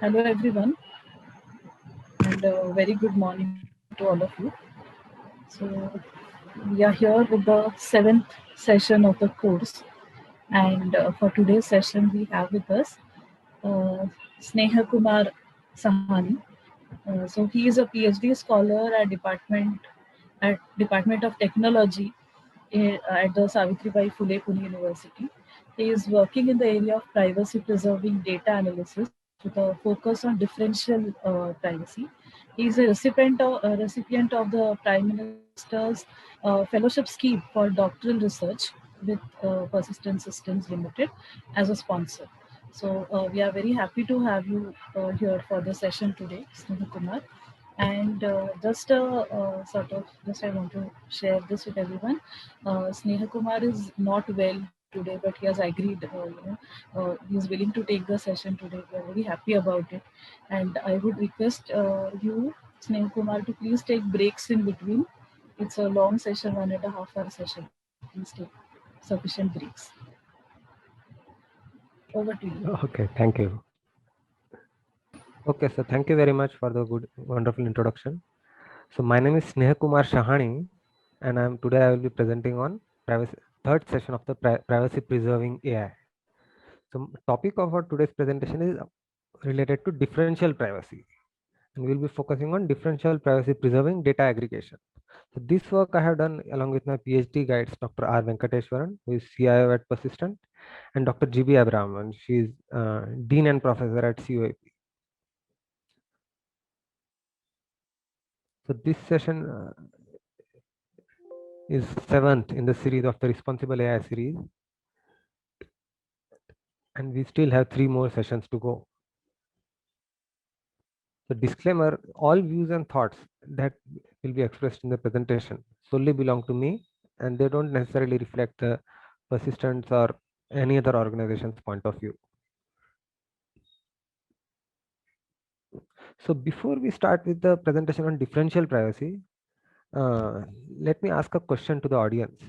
Hello everyone, and very good morning to all of you. So we are here with the seventh session of the course, and for today's session we have with us uh, Sneha Kumar Sahani. So he is a PhD scholar at Department of Technology at the Savitribai Phule Pune University. He is working in the area of privacy preserving data analysis with a focus on differential privacy. He is a recipient of the Prime Minister's fellowship scheme for doctoral research with Persistent Systems Limited as a sponsor. So we are very happy to have you here for the session today, Sneha Kumar. And just I want to share this with everyone. Sneha Kumar is not well today, but he has agreed. He is willing to take the session today. We are very happy about it, and I would request you, Sneha Kumar, to please take breaks in between. It's a long session, 1.5 hour session. Please take sufficient breaks. Over to you. Okay, thank you. Okay, so thank you very much for the wonderful introduction. So my name is Sneha Kumar Shahani, and today I will be presenting on third session of the privacy preserving AI. So topic of our today's presentation is related to differential privacy, and we'll be focusing on differential privacy preserving data aggregation. So this work I have done along with my PhD guides, Dr. R. Venkateswaran, who is CIO at Persistent, and Dr. GB Abraham, and she is Dean and Professor at COAP. So this session is seventh in the series of the Responsible AI series, and we still have 3 more sessions to go. The disclaimer: all views and thoughts that will be expressed in the presentation solely belong to me, and they don't necessarily reflect the Persistence or any other organization's point of view. So before we start with the presentation on differential privacy, let me ask a question to the audience.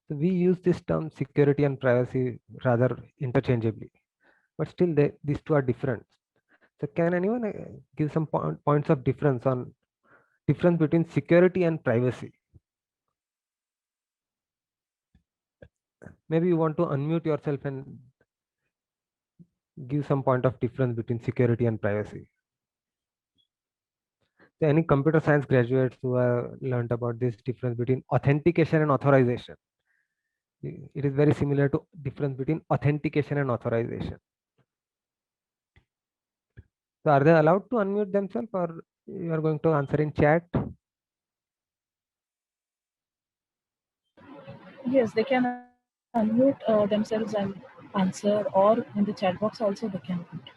So we use this term security and privacy rather interchangeably, but still these two are different. So can anyone give some points of difference between security and privacy? Maybe you want to unmute yourself and give some point of difference between security and privacy. So any computer science graduates who have learned about this difference between authentication and authorization? It is very similar to difference between authentication and authorization. So are they allowed to unmute themselves, or you are going to answer in chat? Yes, they can unmute themselves and answer, or in the chat box also they can put.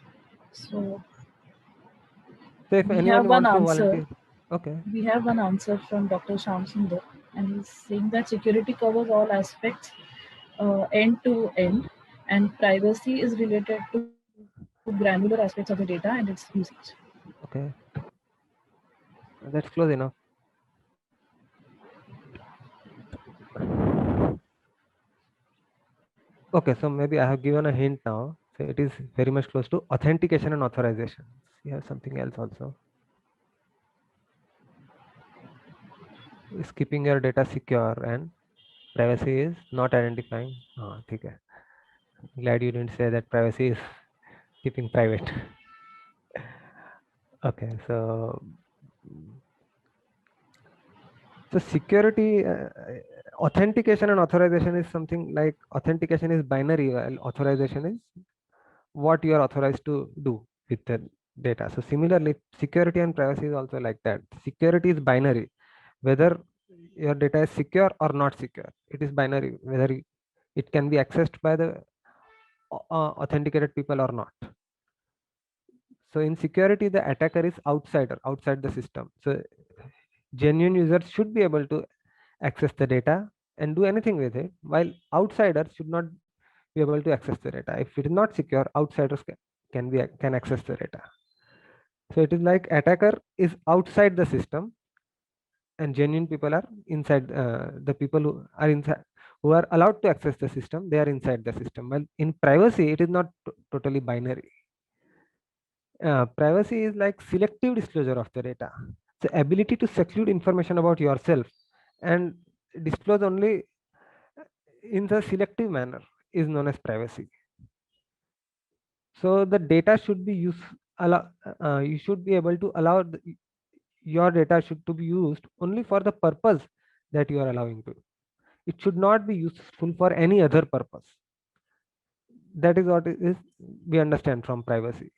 So So if we have anyone one wants to answer. volunteer, okay. We have one answer from Dr. Shyam Sundar, and he's saying that security covers all aspects end to end, and privacy is related to granular aspects of the data and its usage. Okay, that's close enough. Okay, so maybe I have given a hint now. So it is very much close to authentication and authorization. We have something else also. Is keeping your data secure and privacy is not identifying. Oh, okay. Glad you didn't say that privacy is keeping private. Okay, so security, authentication and authorization is something like authentication is binary while authorization is what you are authorized to do with the data. So similarly, security and privacy is also like that. Security is binary, whether your data is secure or not secure. It is binary, whether it can be accessed by the authenticated people or not. So in security, the attacker is outside the system. So genuine users should be able to access the data and do anything with it, while outsiders should not be able to access the data. If it is not secure, outsiders can access the data. So it is like attacker is outside the system, and genuine people are inside. The people who are inside, who are allowed to access the system, they are inside the system. Well, in privacy, it is not totally binary. Privacy is like selective disclosure of the data. The ability to seclude information about yourself and disclose only in the selective manner is known as privacy. So the data should be used. You should be able to allow your data should to be used only for the purpose that you are allowing to. It should not be useful for any other purpose. That is what is we understand from privacy.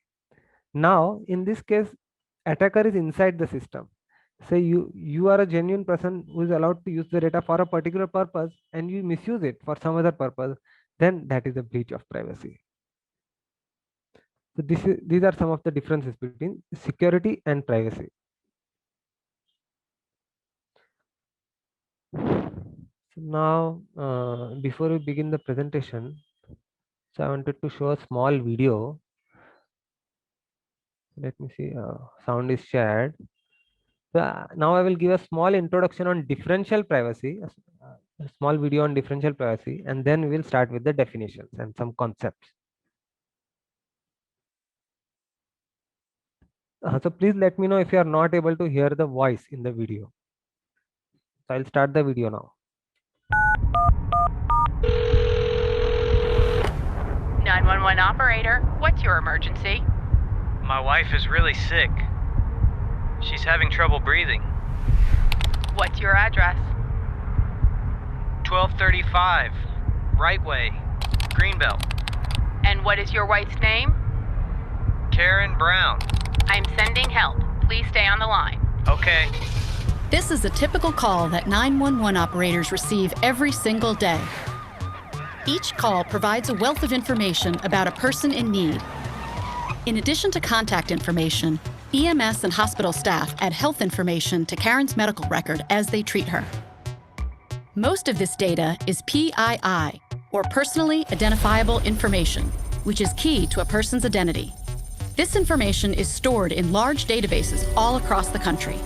Now, in this case, attacker is inside the system. Say you are a genuine person who is allowed to use the data for a particular purpose and you misuse it for some other purpose, then that is a breach of privacy. So these are some of the differences between security and privacy. So now, before we begin the presentation, so I wanted to show a small video. Let me see, sound is shared. So now I will give a small introduction on differential privacy, a small video on differential privacy, and then we will start with the definitions and some concepts. So please let me know if you are not able to hear the voice in the video. So I'll start the video now. 911 operator, what's your emergency? My wife is really sick. She's having trouble breathing. What's your address? 1235, Right Way, Greenbelt. And what is your wife's name? Karen Brown. I'm sending help. Please stay on the line. Okay. This is a typical call that 911 operators receive every single day. Each call provides a wealth of information about a person in need. In addition to contact information, EMS and hospital staff add health information to Karen's medical record as they treat her. Most of this data is PII, or Personally Identifiable Information, which is key to a person's identity. This information is stored in large databases all across the country.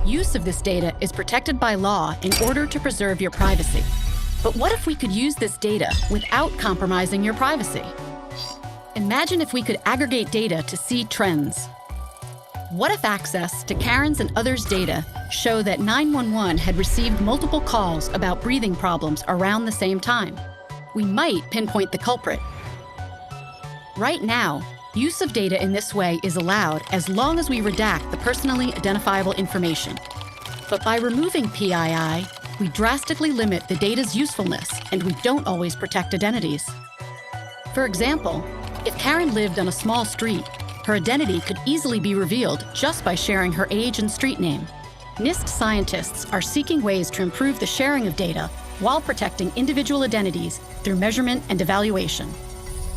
Use of this data is protected by law in order to preserve your privacy. But what if we could use this data without compromising your privacy? Imagine if we could aggregate data to see trends. What if access to Karen's and others' data show that 911 had received multiple calls about breathing problems around the same time? We might pinpoint the culprit. Right now, use of data in this way is allowed as long as we redact the personally identifiable information. But by removing PII, we drastically limit the data's usefulness and we don't always protect identities. For example, if Karen lived on a small street, her identity could easily be revealed just by sharing her age and street name. NIST scientists are seeking ways to improve the sharing of data while protecting individual identities through measurement and evaluation.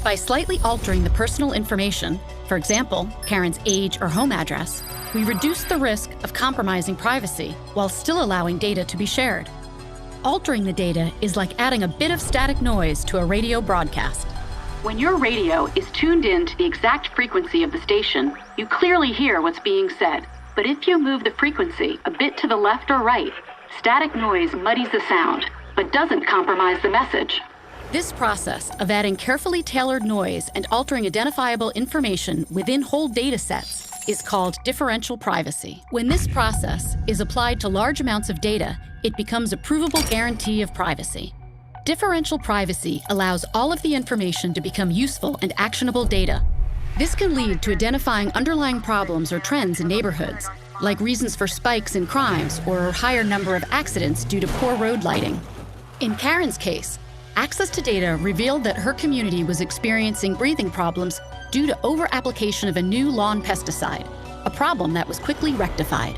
By slightly altering the personal information, for example, Karen's age or home address, we reduce the risk of compromising privacy while still allowing data to be shared. Altering the data is like adding a bit of static noise to a radio broadcast. When your radio is tuned in to the exact frequency of the station, you clearly hear what's being said. But if you move the frequency a bit to the left or right, static noise muddies the sound, but doesn't compromise the message. This process of adding carefully tailored noise and altering identifiable information within whole data sets is called differential privacy. When this process is applied to large amounts of data, it becomes a provable guarantee of privacy. Differential privacy allows all of the information to become useful and actionable data. This can lead to identifying underlying problems or trends in neighborhoods, like reasons for spikes in crimes or a higher number of accidents due to poor road lighting. In Karen's case, access to data revealed that her community was experiencing breathing problems due to over-application of a new lawn pesticide, a problem that was quickly rectified.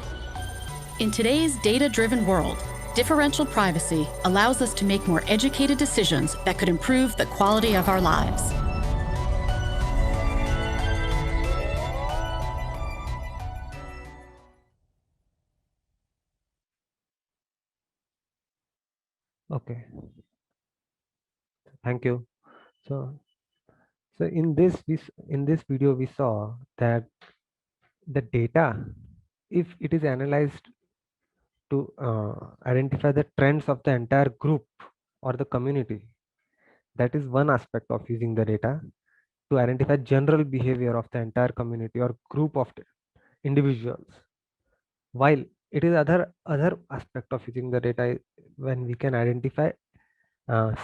In today's data-driven world, differential privacy allows us to make more educated decisions that could improve the quality of our lives. Okay. Thank you. So in this video we saw that the data if it is analyzed to identify the trends of the entire group or the community, that is one aspect of using the data to identify general behavior of the entire community or group of individuals. While it is other aspect of using the data when we can identify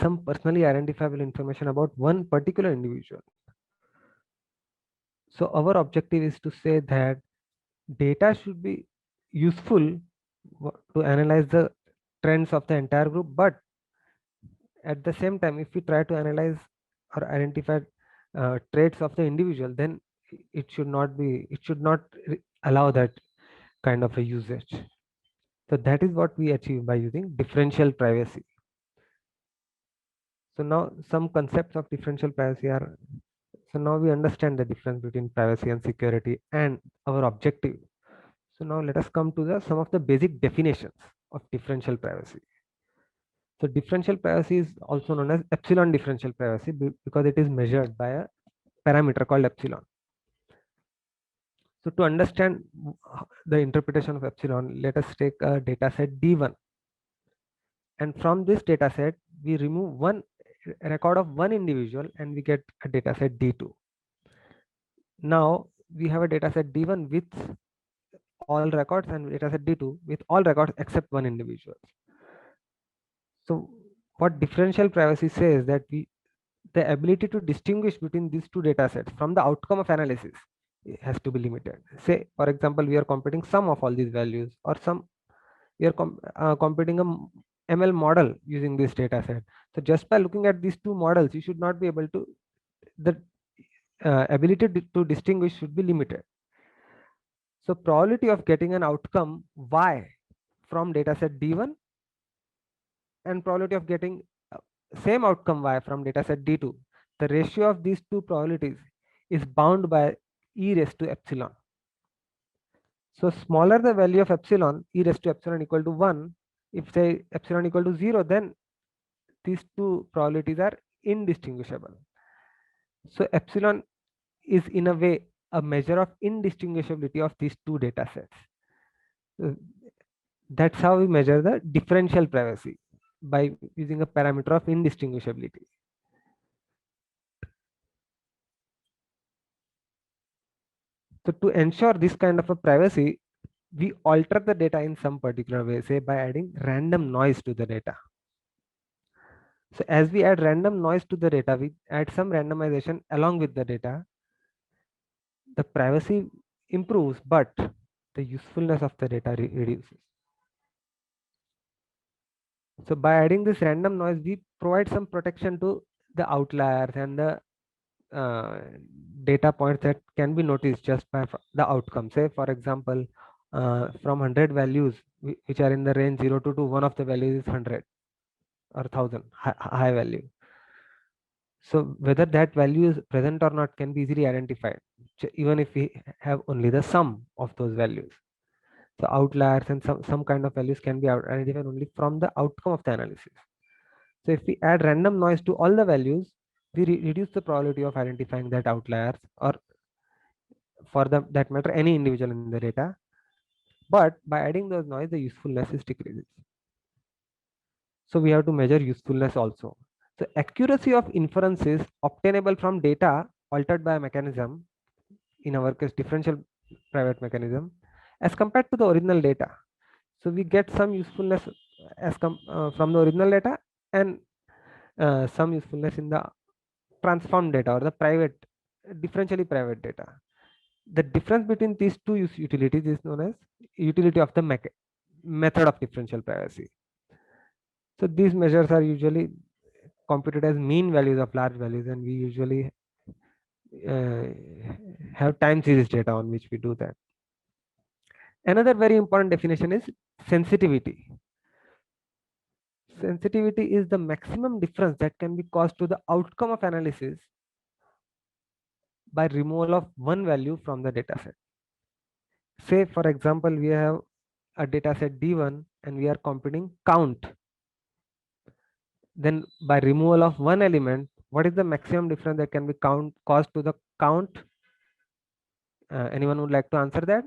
some personally identifiable information about one particular individual. So our objective is to say that data should be useful to analyze the trends of the entire group, but at the same time, if we try to analyze or identify traits of the individual, then it should not allow that kind of a usage. So that is what we achieve by using differential privacy. So now some concepts of differential privacy are, so now we understand the difference between privacy and security and our objective. So now let us come to some of the basic definitions of differential privacy. So differential privacy is also known as epsilon differential privacy because it is measured by a parameter called epsilon. So to understand the interpretation of epsilon, let us take a data set D1. And from this data set, we remove one record of one individual and we get a data set D2. Now we have a data set D1 with all records and data set D2 with all records except one individual. So what differential privacy says that the ability to distinguish between these two data sets from the outcome of analysis has to be limited. Say, for example, we are computing sum of all these values, or we are computing a ML model using this data set. So just by looking at these two models, you should not be able to, the ability to distinguish should be limited. So probability of getting an outcome Y from data set D1 and probability of getting same outcome Y from data set D2, the ratio of these two probabilities is bound by e raised to epsilon. So smaller the value of epsilon, e raised to epsilon equal to 1, if say epsilon equal to 0, then these two probabilities are indistinguishable. So epsilon is in a way a measure of indistinguishability of these two data sets. That's how we measure the differential privacy, by using a parameter of indistinguishability. So to ensure this kind of a privacy, we alter the data in some particular way, say by adding random noise to the data. So as we add random noise to the data, we add some randomization along with the data. The privacy improves, but the usefulness of the data reduces. So by adding this random noise, we provide some protection to the outliers and the data points that can be noticed just by the outcome. Say, for example, from 100 values which are in the range 0 to 2, one of the values is 100 or 1000, high value. So whether that value is present or not can be easily identified, even if we have only the sum of those values. So outliers and some kind of values can be identified only from the outcome of the analysis. So if we add random noise to all the values, we reduce the probability of identifying that outliers, or for that matter, any individual in the data. But by adding those noise, the usefulness is decreases. So we have to measure usefulness also. So accuracy of inferences obtainable from data altered by a mechanism, in our case differential private mechanism, as compared to the original data. So we get some usefulness as from the original data, and some usefulness in the transformed data or the private, differentially private data. The difference between these two utilities is known as utility of the method of differential privacy. So these measures are usually computed as mean values of large values, and we usually have time series data on which we do that. Another very important definition is sensitivity. Sensitivity is the maximum difference that can be caused to the outcome of analysis by removal of one value from the data set. Say, for example, we have a data set D1 and we are computing count. Then by removal of one element, what is the maximum difference that can be caused to the count? Anyone would like to answer that?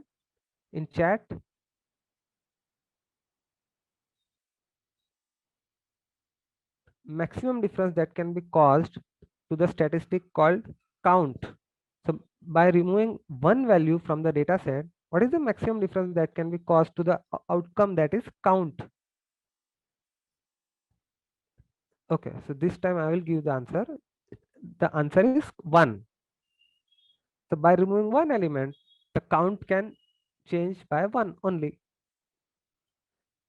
in chat? Maximum difference that can be caused to the statistic called count. So by removing one value from the data set, what is the maximum difference that can be caused to the outcome, that is count? Okay, so this time I will give the answer. The answer is 1. So by removing one element, the count can change by 1 only.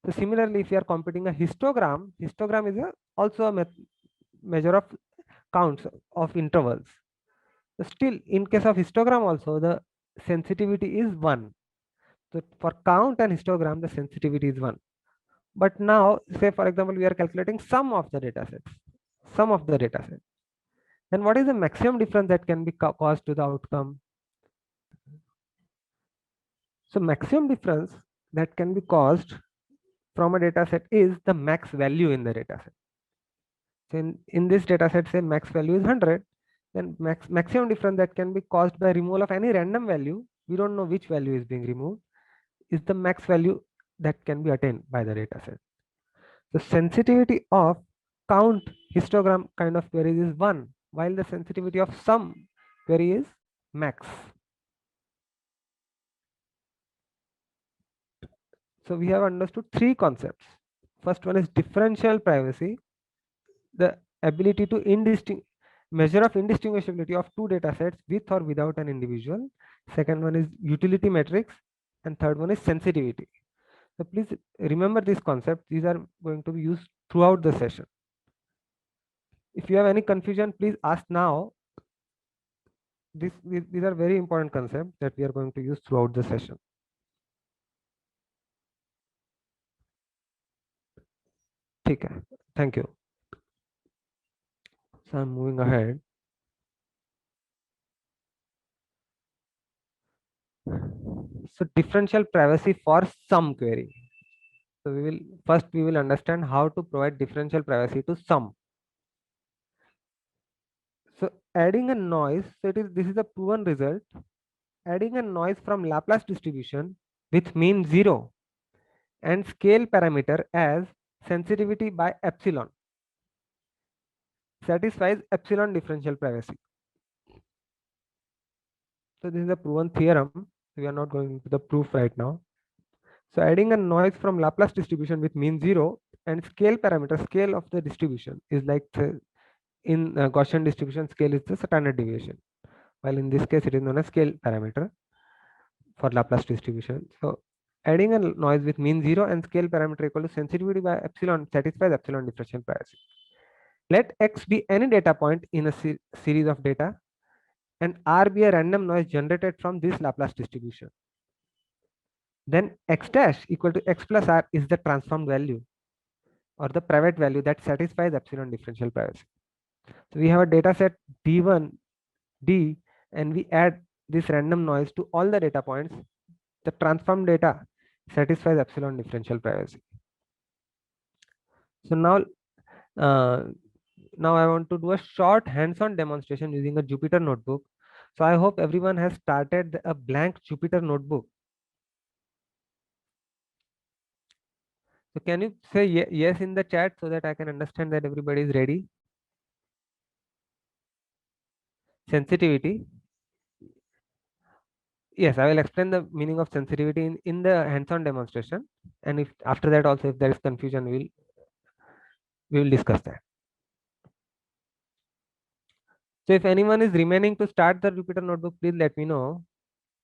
So similarly, if you are computing a histogram, histogram is also a measure of counts of intervals. So still, in case of histogram also, the sensitivity is 1. So for count and histogram, the sensitivity is 1. But now, say for example, we are calculating sum of the data sets. Sum of the data set. Then what is the maximum difference that can be caused to the outcome? So maximum difference that can be caused from a data set is the max value in the data set. So in this data set, say max value is 100, then maximum difference that can be caused by removal of any random value, we don't know which value is being removed, is the max value that can be attained by the data set. The sensitivity of count histogram kind of queries is 1, while the sensitivity of sum query is max. So we have understood 3 concepts. First one is differential privacy, the ability to measure of indistinguishability of two data sets with or without an individual. Second one is utility metrics, and third one is sensitivity. So please remember this concept. These are going to be used throughout the session. If you have any confusion, please ask now. These are very important concepts that we are going to use throughout the session. Okay, thank you. So I'm moving ahead. So differential privacy for sum query. So we will understand how to provide differential privacy to sum. So adding a noise, so this is a proven result. Adding a noise from Laplace distribution with mean 0 and scale parameter as sensitivity by epsilon satisfies epsilon differential privacy. So this is a proven theorem. We are not going into the proof right now. So adding a noise from Laplace distribution with mean 0 and scale parameter, scale of the distribution is like in Gaussian distribution, scale is the standard deviation, while in this case it is known as scale parameter for Laplace distribution. So adding a noise with mean 0 and scale parameter equal to sensitivity by epsilon satisfies epsilon differential privacy. Let X be any data point in a series of data and R be a random noise generated from this Laplace distribution. Then X dash equal to X plus R is the transformed value or the private value that satisfies epsilon differential privacy. So we have a data set D1, D, and we add this random noise to all the data points. The transformed data satisfies epsilon differential privacy. So now I want to do a short hands-on demonstration using a Jupyter notebook. So I hope everyone has started a blank Jupyter notebook. So can you say yes in the chat so that I can understand that everybody is ready? Sensitivity. Yes, I will explain the meaning of sensitivity in the hands-on demonstration. And if after that also if there is confusion, we will discuss that. So if anyone is remaining to start the Jupyter notebook, please let me know.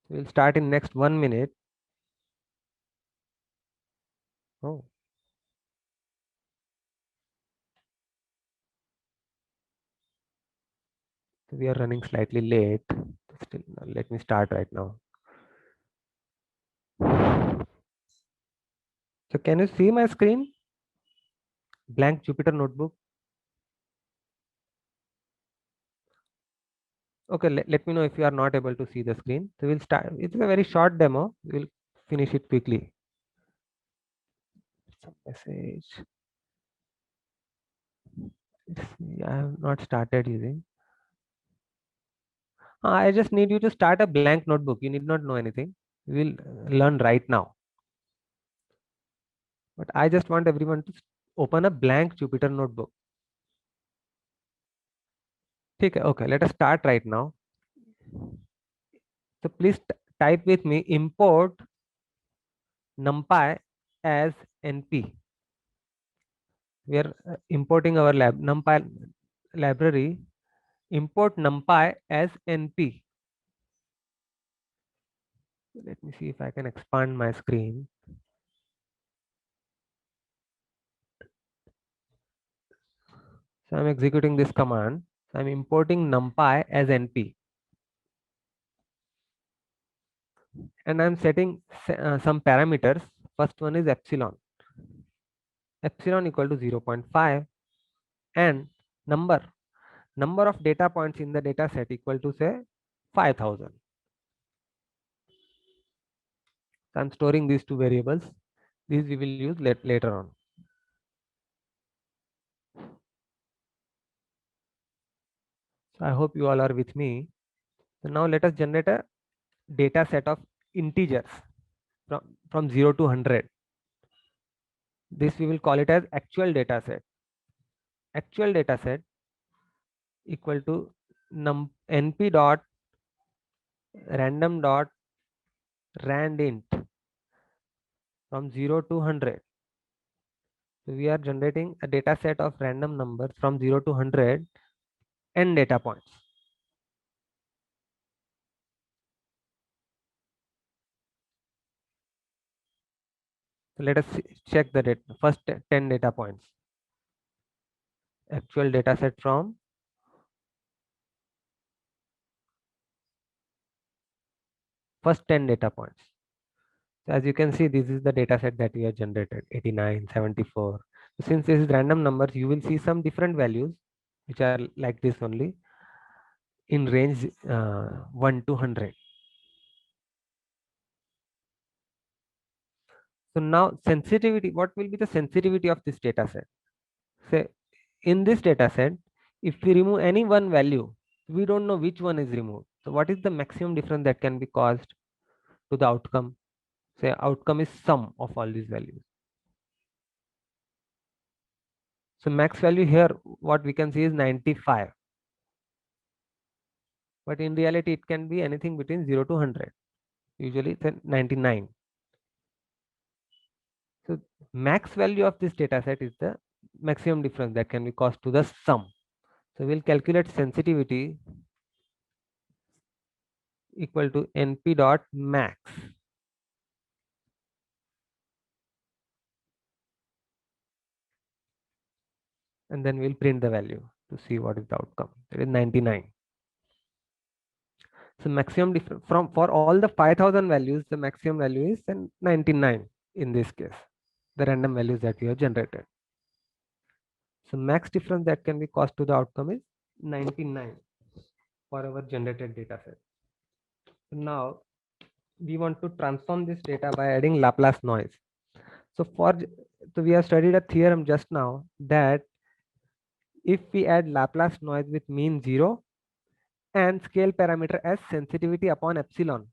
We'll start in next 1 minute. Oh. So we are running slightly late. Still, let me start right now. So can you see my screen? Blank Jupyter notebook. Okay, let me know if you are not able to see the screen. So we'll start. It's a very short demo. We'll finish it quickly. Some message. I have not started using. I just need you to start a blank notebook. You need not know anything. We'll learn right now. But I just want everyone to open a blank Jupyter notebook. Okay, let us start right now. So please type with me import NumPy as NP. We are importing our NumPy library. Import NumPy as NP. Let me see if I can expand my screen. So I'm executing this command. So I'm importing NumPy as NP. And I'm setting some parameters. First one is epsilon. Epsilon equal to 0.5 and number of data points in the data set equal to say 5000. So I'm storing these two variables. These we will use later on. So I hope you all are with me. So now let us generate a data set of integers from 0 to 100. This we will call it as actual data set. Actual data set equal to np dot random dot randint from 0 to 100. So we are generating a data set of random numbers from 0 to 100 n data points. So let us check the first 10 data points. Actual data set from first 10 data points. So as you can see, this is the data set that we have generated, 89, 74. So since this is random numbers, you will see some different values which are like this only in range 1 to 100. So now sensitivity, what will be the sensitivity of this data set? Say in this data set, if we remove any one value, we don't know which one is removed. So what is the maximum difference that can be caused to the outcome? Say outcome is sum of all these values. So max value here, what we can see is 95. But in reality, it can be anything between 0 to 100. Usually it's 99. So max value of this data set is the maximum difference that can be caused to the sum. So we'll calculate sensitivity equal to np dot max. And then we'll print the value to see what is the outcome. It is 99. So maximum difference for all the 5000 values, the maximum value is 99 in this case, the random values that we have generated. So max difference that can be caused to the outcome is 99 for our generated data set. So now we want to transform this data by adding Laplace noise. So we have studied a theorem just now that if we add Laplace noise with mean 0 and scale parameter as sensitivity upon epsilon,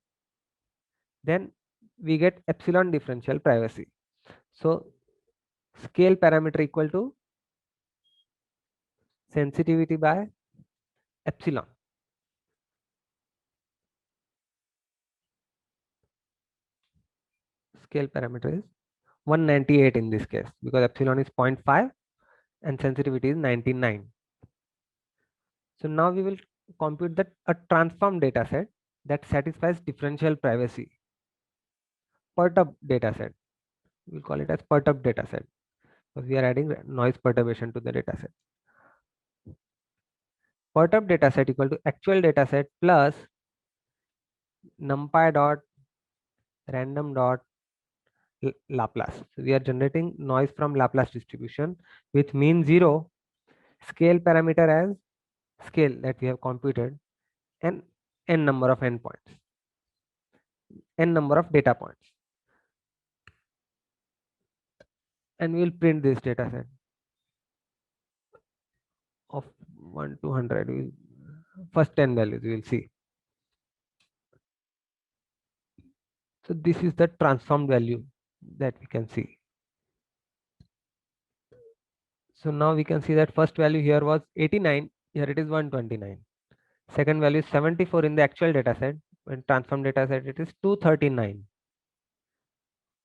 then we get epsilon differential privacy. So scale parameter equal to sensitivity by epsilon. Scale parameter is 198 in this case because epsilon is 0.5 and sensitivity is 99. So now we will compute that a transform data set that satisfies differential privacy. Perturb data set. We'll call it as perturb data set because we are adding noise perturbation to the data set. Perturb data set equal to actual data set plus numpy dot random dot Laplace. So we are generating noise from Laplace distribution with mean 0, scale parameter as scale that we have computed, and n number of endpoints, n number of data points. And we will print this data set of 1 to 100. First 10 values we will see. So this is the transformed value that we can see. So now we can see that first value here was 89, here it is 129. Second value is 74 in the actual data set. When transformed data set, it is 239.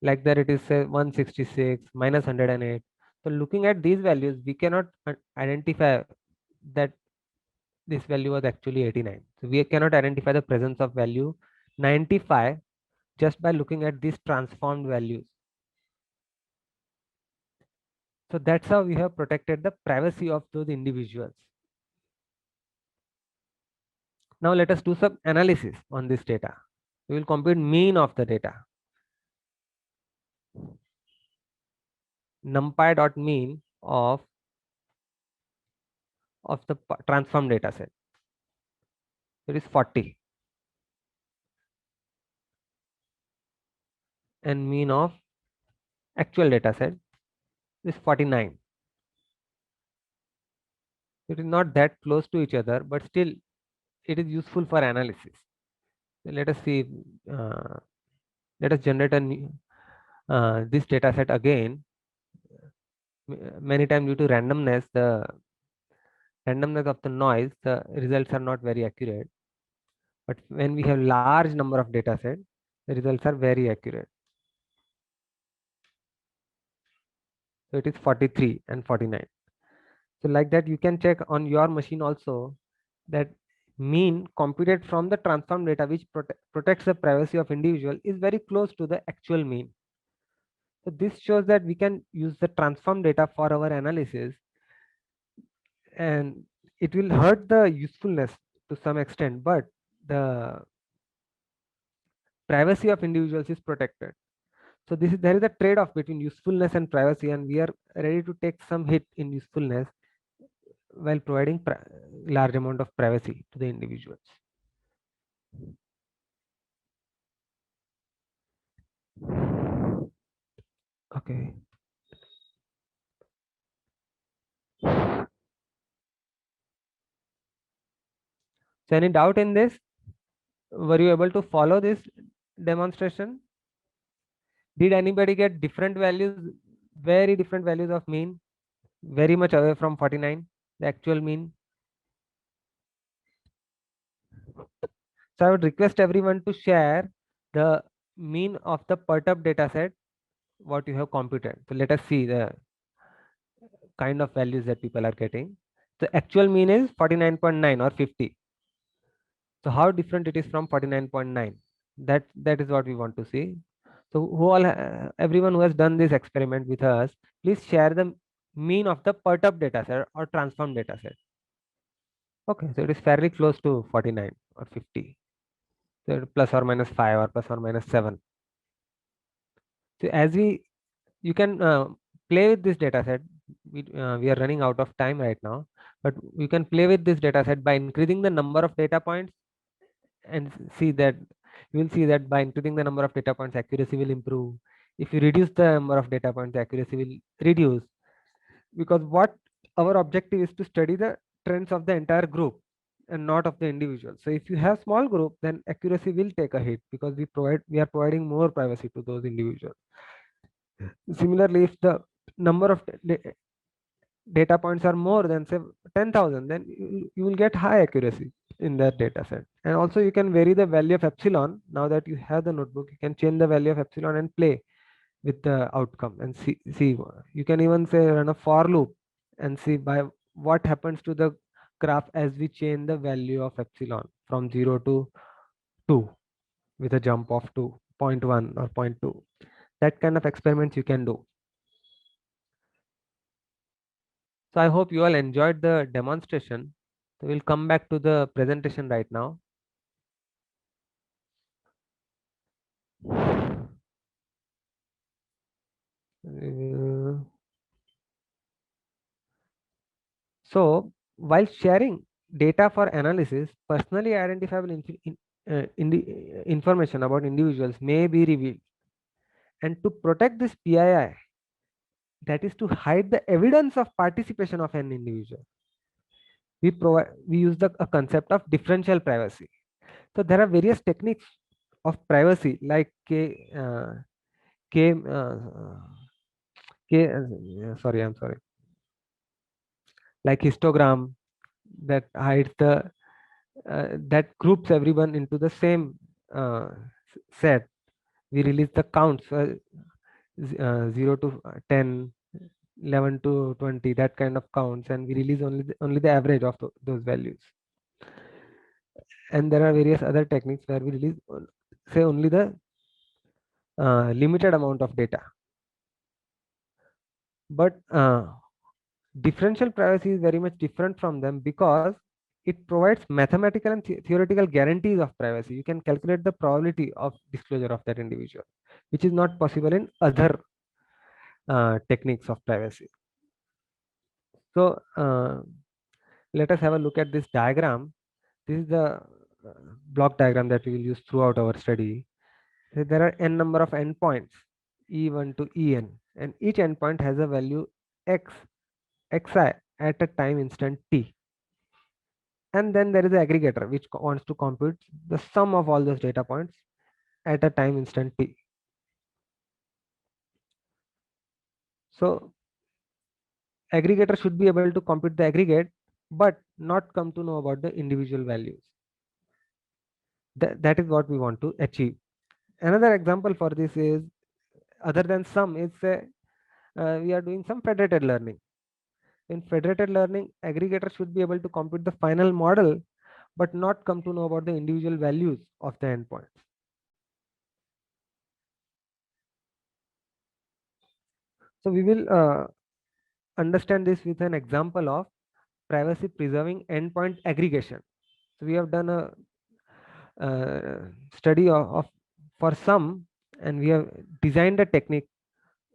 Like that, it is 166 minus 108. So looking at these values, we cannot identify that this value was actually 89. So we cannot identify the presence of value 95 just by looking at these transformed values. So that's how we have protected the privacy of those individuals. Now let us do some analysis on this data. We will compute mean of the data. NumPy.mean of the transformed data set. It is 40. And mean of actual data set is 49. It is not that close to each other, but still it is useful for analysis. So let us see. Let us generate a new, this data set again. Many times due to randomness of the noise, the results are not very accurate. But when we have large number of data sets, the results are very accurate. So it is 43 and 49. So like that, you can check on your machine also that mean computed from the transformed data, which protects the privacy of individual, is very close to the actual mean. So this shows that we can use the transformed data for our analysis, and it will hurt the usefulness to some extent, but the privacy of individuals is protected. So there is a trade-off between usefulness and privacy, and we are ready to take some hit in usefulness while providing large amount of privacy to the individuals. Okay. So any doubt in this? Were you able to follow this demonstration? Did anybody get different values, very different values of mean, very much away from 49, the actual mean? So I would request everyone to share the mean of the perturb data set, what you have computed. So let us see the kind of values that people are getting. The actual mean is 49.9 or 50. So how different it is from 49.9? That is what we want to see. So everyone who has done this experiment with us, please share the mean of the perturbed data set or transformed data set. Okay, so it is fairly close to 49 or 50. So plus or minus 5 or plus or minus 7. So as you can play with this data set. We are running out of time right now, but you can play with this data set by increasing the number of data points, and see that you will see that by increasing the number of data points, accuracy will improve. If you reduce the number of data points, the accuracy will reduce, because what our objective is to study the trends of the entire group and not of the individual. So if you have small group, then accuracy will take a hit, because we are providing more privacy to those individuals. Similarly, if the number of data points are more than say 10,000, then you will get high accuracy in that data set. And also you can vary the value of epsilon. Now that you have the notebook, you can change the value of epsilon and play with the outcome and see. You can even say run a for loop and see by what happens to the graph as we change the value of epsilon from 0 to 2 with a jump of 0.1 or 0.2. That kind of experiments you can do. So I hope you all enjoyed the demonstration. So we'll come back to the presentation right now. So while sharing data for analysis, personally identifiable information about individuals may be revealed. And to protect this PII, that is to hide the evidence of participation of an individual, we use a concept of differential privacy. So there are various techniques of privacy, like I'm sorry, like histogram that hides the that groups everyone into the same set. We release the counts 0 to 10, 11 to 20, that kind of counts, and we release only the average of those values. And there are various other techniques where we release say only the limited amount of data. But differential privacy is very much different from them because it provides mathematical and theoretical guarantees of privacy. You can calculate the probability of disclosure of that individual, which is not possible in other techniques of privacy. So let us have a look at this diagram. This is the block diagram that we will use throughout our study. So there are n number of endpoints, E1 to En, and each endpoint has a value xi at a time instant t. And then there is the aggregator, which wants to compute the sum of all those data points at a time instant t. So aggregator should be able to compute the aggregate, but not come to know about the individual values. That is what we want to achieve. Another example for this is, other than sum, is we are doing some federated learning. In federated learning, aggregator should be able to compute the final model, but not come to know about the individual values of the endpoints. So we will understand this with an example of privacy preserving endpoint aggregation. So we have done a study for sum, and we have designed a technique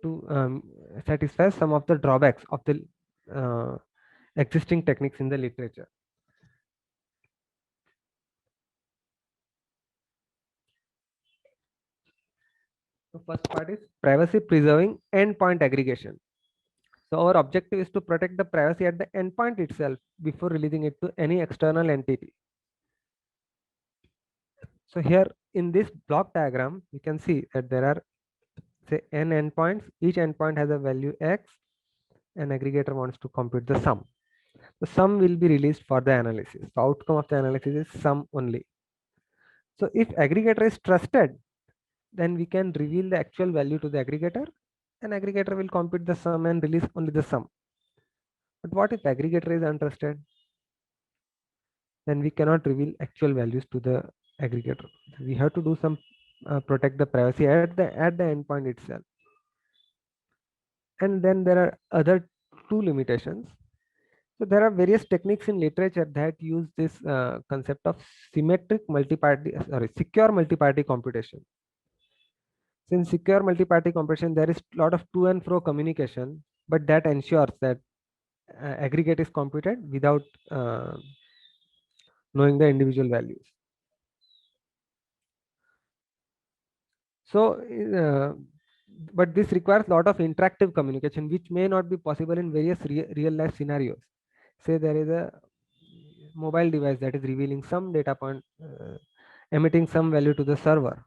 to satisfy some of the drawbacks of the existing techniques in the literature. The first part is privacy preserving endpoint aggregation. So our objective is to protect the privacy at the endpoint itself before releasing it to any external entity. So here in this block diagram, you can see that there are say n endpoints. Each endpoint has a value x, and aggregator wants to compute the sum. The sum will be released for the analysis. The outcome of the analysis is sum only. So if aggregator is trusted, then we can reveal the actual value to the aggregator, and aggregator will compute the sum and release only the sum. But what if aggregator is untrusted? Then we cannot reveal actual values to the aggregator. We have to do some protect the privacy at the endpoint itself. And then there are other two limitations. So there are various techniques in literature that use this concept of secure multi-party computation. So in secure multi-party computation, there is a lot of to and fro communication, but that ensures that aggregate is computed without knowing the individual values. So, but this requires a lot of interactive communication, which may not be possible in various real life scenarios. Say there is a mobile device that is revealing some data point, emitting some value to the server.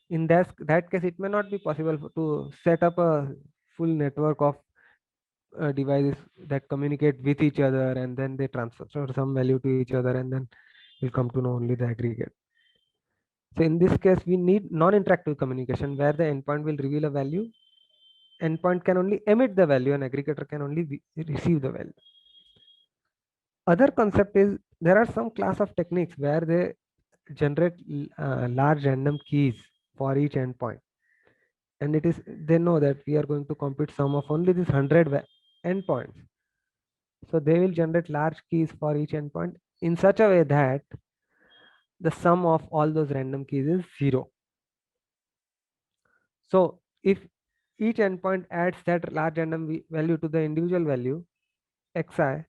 In that case, it may not be possible to set up a full network of devices that communicate with each other, and then they transfer some value to each other, and then we'll come to know only the aggregate. So in this case, we need non-interactive communication where the endpoint will reveal a value. Endpoint can only emit the value, and aggregator can only receive the value. Other concept is there are some class of techniques where they generate large random keys for each endpoint, and it is they know that we are going to compute sum of only this 100 endpoints. So they will generate large keys for each endpoint in such a way that the sum of all those random keys is 0. So if each endpoint adds that large random value to the individual value xi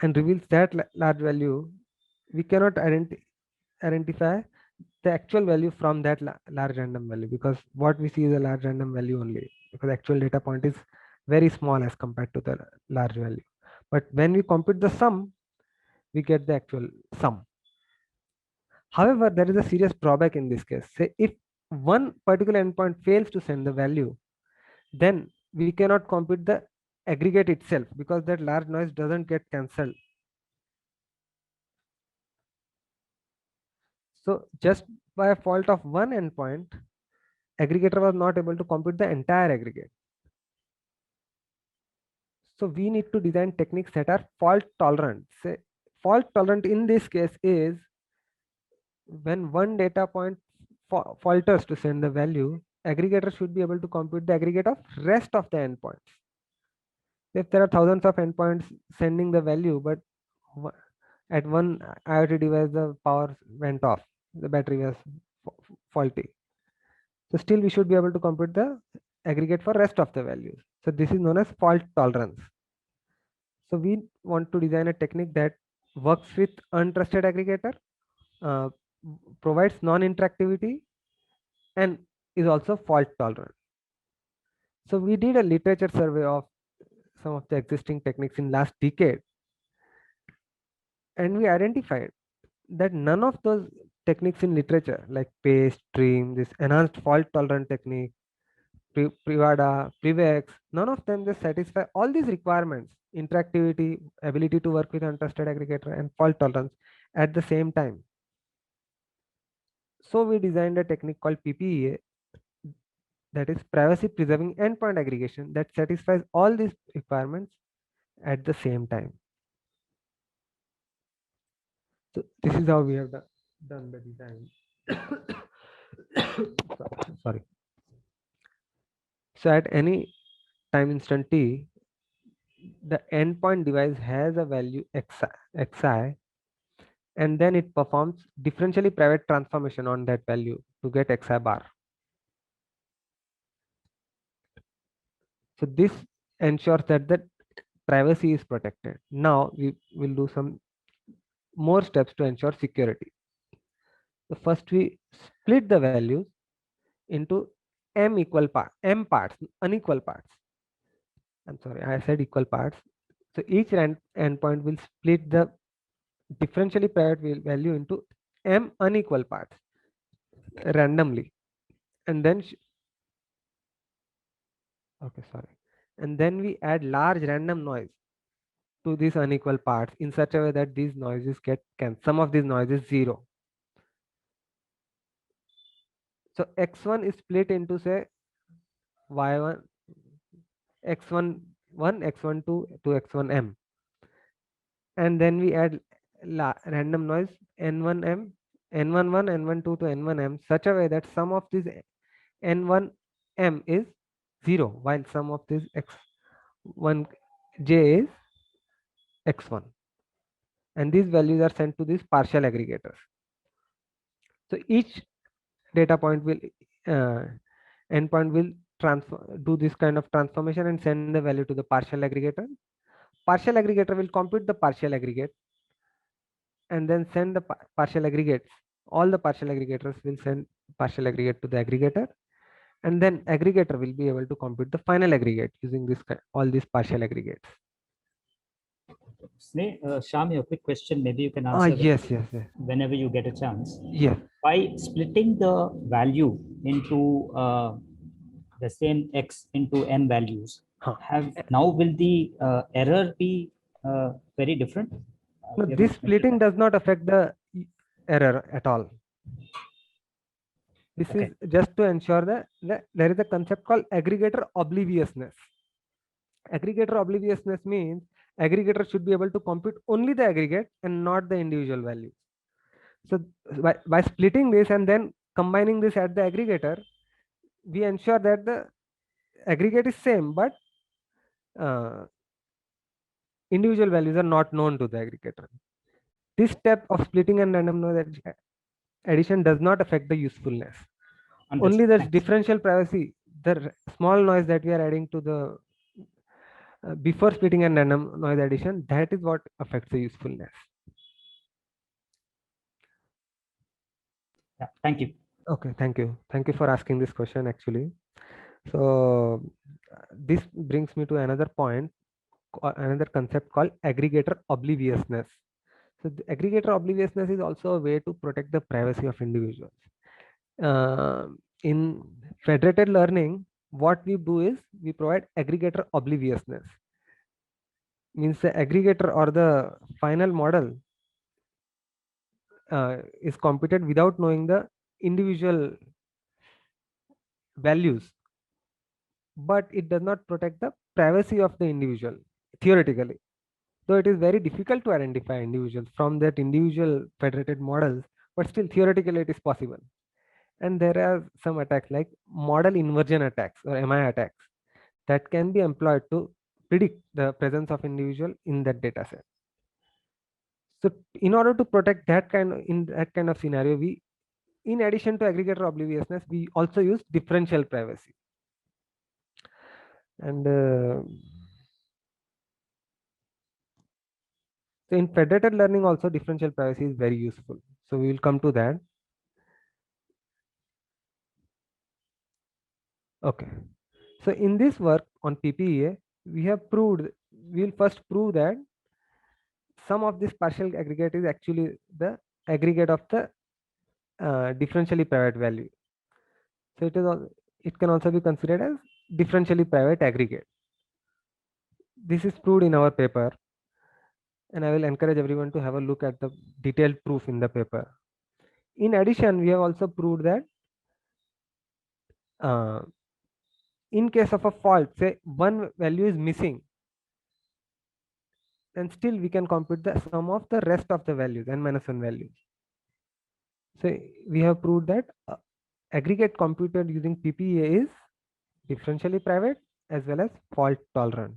and reveals that large value, we cannot identify the actual value from that large random value, because what we see is a large random value only, because actual data point is very small as compared to the large value. But when we compute the sum, we get the actual sum. However, there is a serious drawback in this case. Say if one particular endpoint fails to send the value, then we cannot compute the aggregate itself because that large noise doesn't get cancelled. So just by a fault of one endpoint, aggregator was not able to compute the entire aggregate. So we need to design techniques that are fault tolerant. Say, fault tolerant in this case is when one data point falters to send the value, aggregator should be able to compute the aggregate of rest of the endpoints. If there are thousands of endpoints sending the value, but at one IoT device the power went off, the battery was faulty. So still we should be able to compute the aggregate for rest of the values. So this is known as fault tolerance. So we want to design a technique that works with untrusted aggregator, provides non-interactivity, and is also fault tolerant. So we did a literature survey of some of the existing techniques in last decade, and we identified that none of those techniques in literature like PACE, STREAM, this enhanced fault tolerant technique, Privada, Privex, none of them just satisfy all these requirements: interactivity, ability to work with untrusted aggregator, and fault tolerance at the same time. So we designed a technique called PPEA, that is privacy preserving endpoint aggregation, that satisfies all these requirements at the same time. So this is how we have done the design. Sorry. So at any time instant t, the endpoint device has a value xi, and then it performs differentially private transformation on that value to get xi bar. So this ensures that the privacy is protected. Now we will do some more steps to ensure security. So first we split the values into m parts, unequal parts. I'm sorry, I said equal parts. So each endpoint will split the differentially private value into m unequal parts randomly, and then and then we add large random noise to these unequal parts in such a way that these noises get some of these noises 0. So x1 is split into, say, y1, x1 1, x1 2 to x1 m, and then we add random noise n1m, n11, n12 to n1m, such a way that sum of these n1m is 0, while sum of this x1j is x1, and these values are sent to these partial aggregators. So each data point will endpoint will do this kind of transformation and send the value to the partial aggregator. Partial aggregator will compute the partial aggregate and then send the partial aggregates. All the partial aggregators will send partial aggregate to the aggregator, and then aggregator will be able to compute the final aggregate using this all these partial aggregates. Shyam, a quick question. Maybe you can answer. Yes. Whenever you get a chance. Yeah. By splitting the value into the same x into m values, now will the error be very different? No, this splitting does not affect the error at all. This is just to ensure that there is a concept called aggregator obliviousness. Aggregator obliviousness means aggregator should be able to compute only the aggregate and not the individual values. So by splitting this and then combining this at the aggregator, we ensure that the aggregate is same, but individual values are not known to the aggregator. This step of splitting and random noise addition does not affect the usefulness. Only the differential privacy, the small noise that we are adding to the before splitting and random noise addition, that is what affects the usefulness. Yeah, thank you. Okay, thank you. Thank you for asking this question actually. So this brings me to another point, another concept called aggregator obliviousness. So the aggregator obliviousness is also a way to protect the privacy of individuals. in federated learning, what we do is we provide aggregator obliviousness. Means the aggregator or the final model is computed without knowing the individual values, but it does not protect the privacy of the individual theoretically. Though it is very difficult to identify individuals from that individual federated models, but still theoretically it is possible. And there are some attacks like model inversion attacks or MI attacks that can be employed to predict the presence of individual in that data set. So in order to protect that kind of scenario, we, in addition to aggregator obliviousness, we also use differential privacy. And so in federated learning also differential privacy is very useful. So we will come to that. Okay. So in this work on PPEA, we will first prove that sum of this partial aggregate is actually the aggregate of the differentially private value. So it can also be considered as differentially private aggregate. This is proved in our paper, and I will encourage everyone to have a look at the detailed proof in the paper. In addition, we have also proved that in case of a fault, say one value is missing, then still we can compute the sum of the rest of the values, n minus 1 values. So we have proved that aggregate computed using PPEA is differentially private as well as fault tolerant.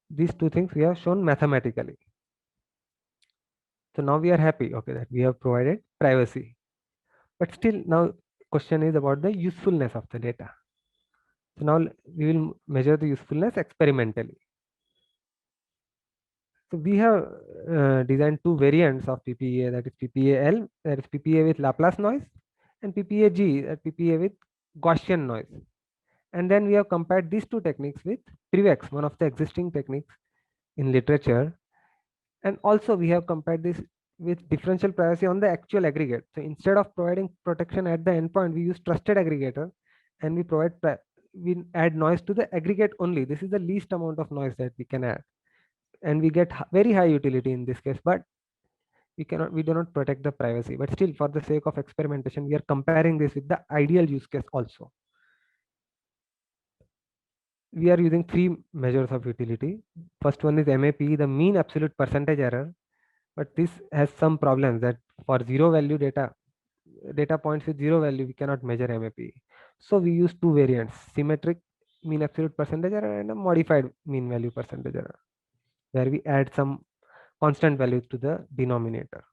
These two things we have shown mathematically. So now we are happy, okay, that we have provided privacy. But still now question is about the usefulness of the data. So now we will measure the usefulness experimentally. So we have designed two variants of PPEA, that is PPEA-L, that is PPEA with Laplace noise, and PPEA-G, that PPEA with Gaussian noise. And then we have compared these two techniques with PrivX, one of the existing techniques in literature. And also we have compared this with differential privacy on the actual aggregate. So instead of providing protection at the endpoint, we use trusted aggregator, and we add noise to the aggregate only. This is the least amount of noise that we can add, and we get very high utility in this case, but we do not protect the privacy. But still, for the sake of experimentation, we are comparing this with the ideal use case also. We are using three measures of utility. First one is MAP, the mean absolute percentage error. But this has some problems that for zero value data points with zero value, we cannot measure MAP. So we use two variants, symmetric mean absolute percentage error and a modified mean value percentage error, where we add some constant value to the denominator.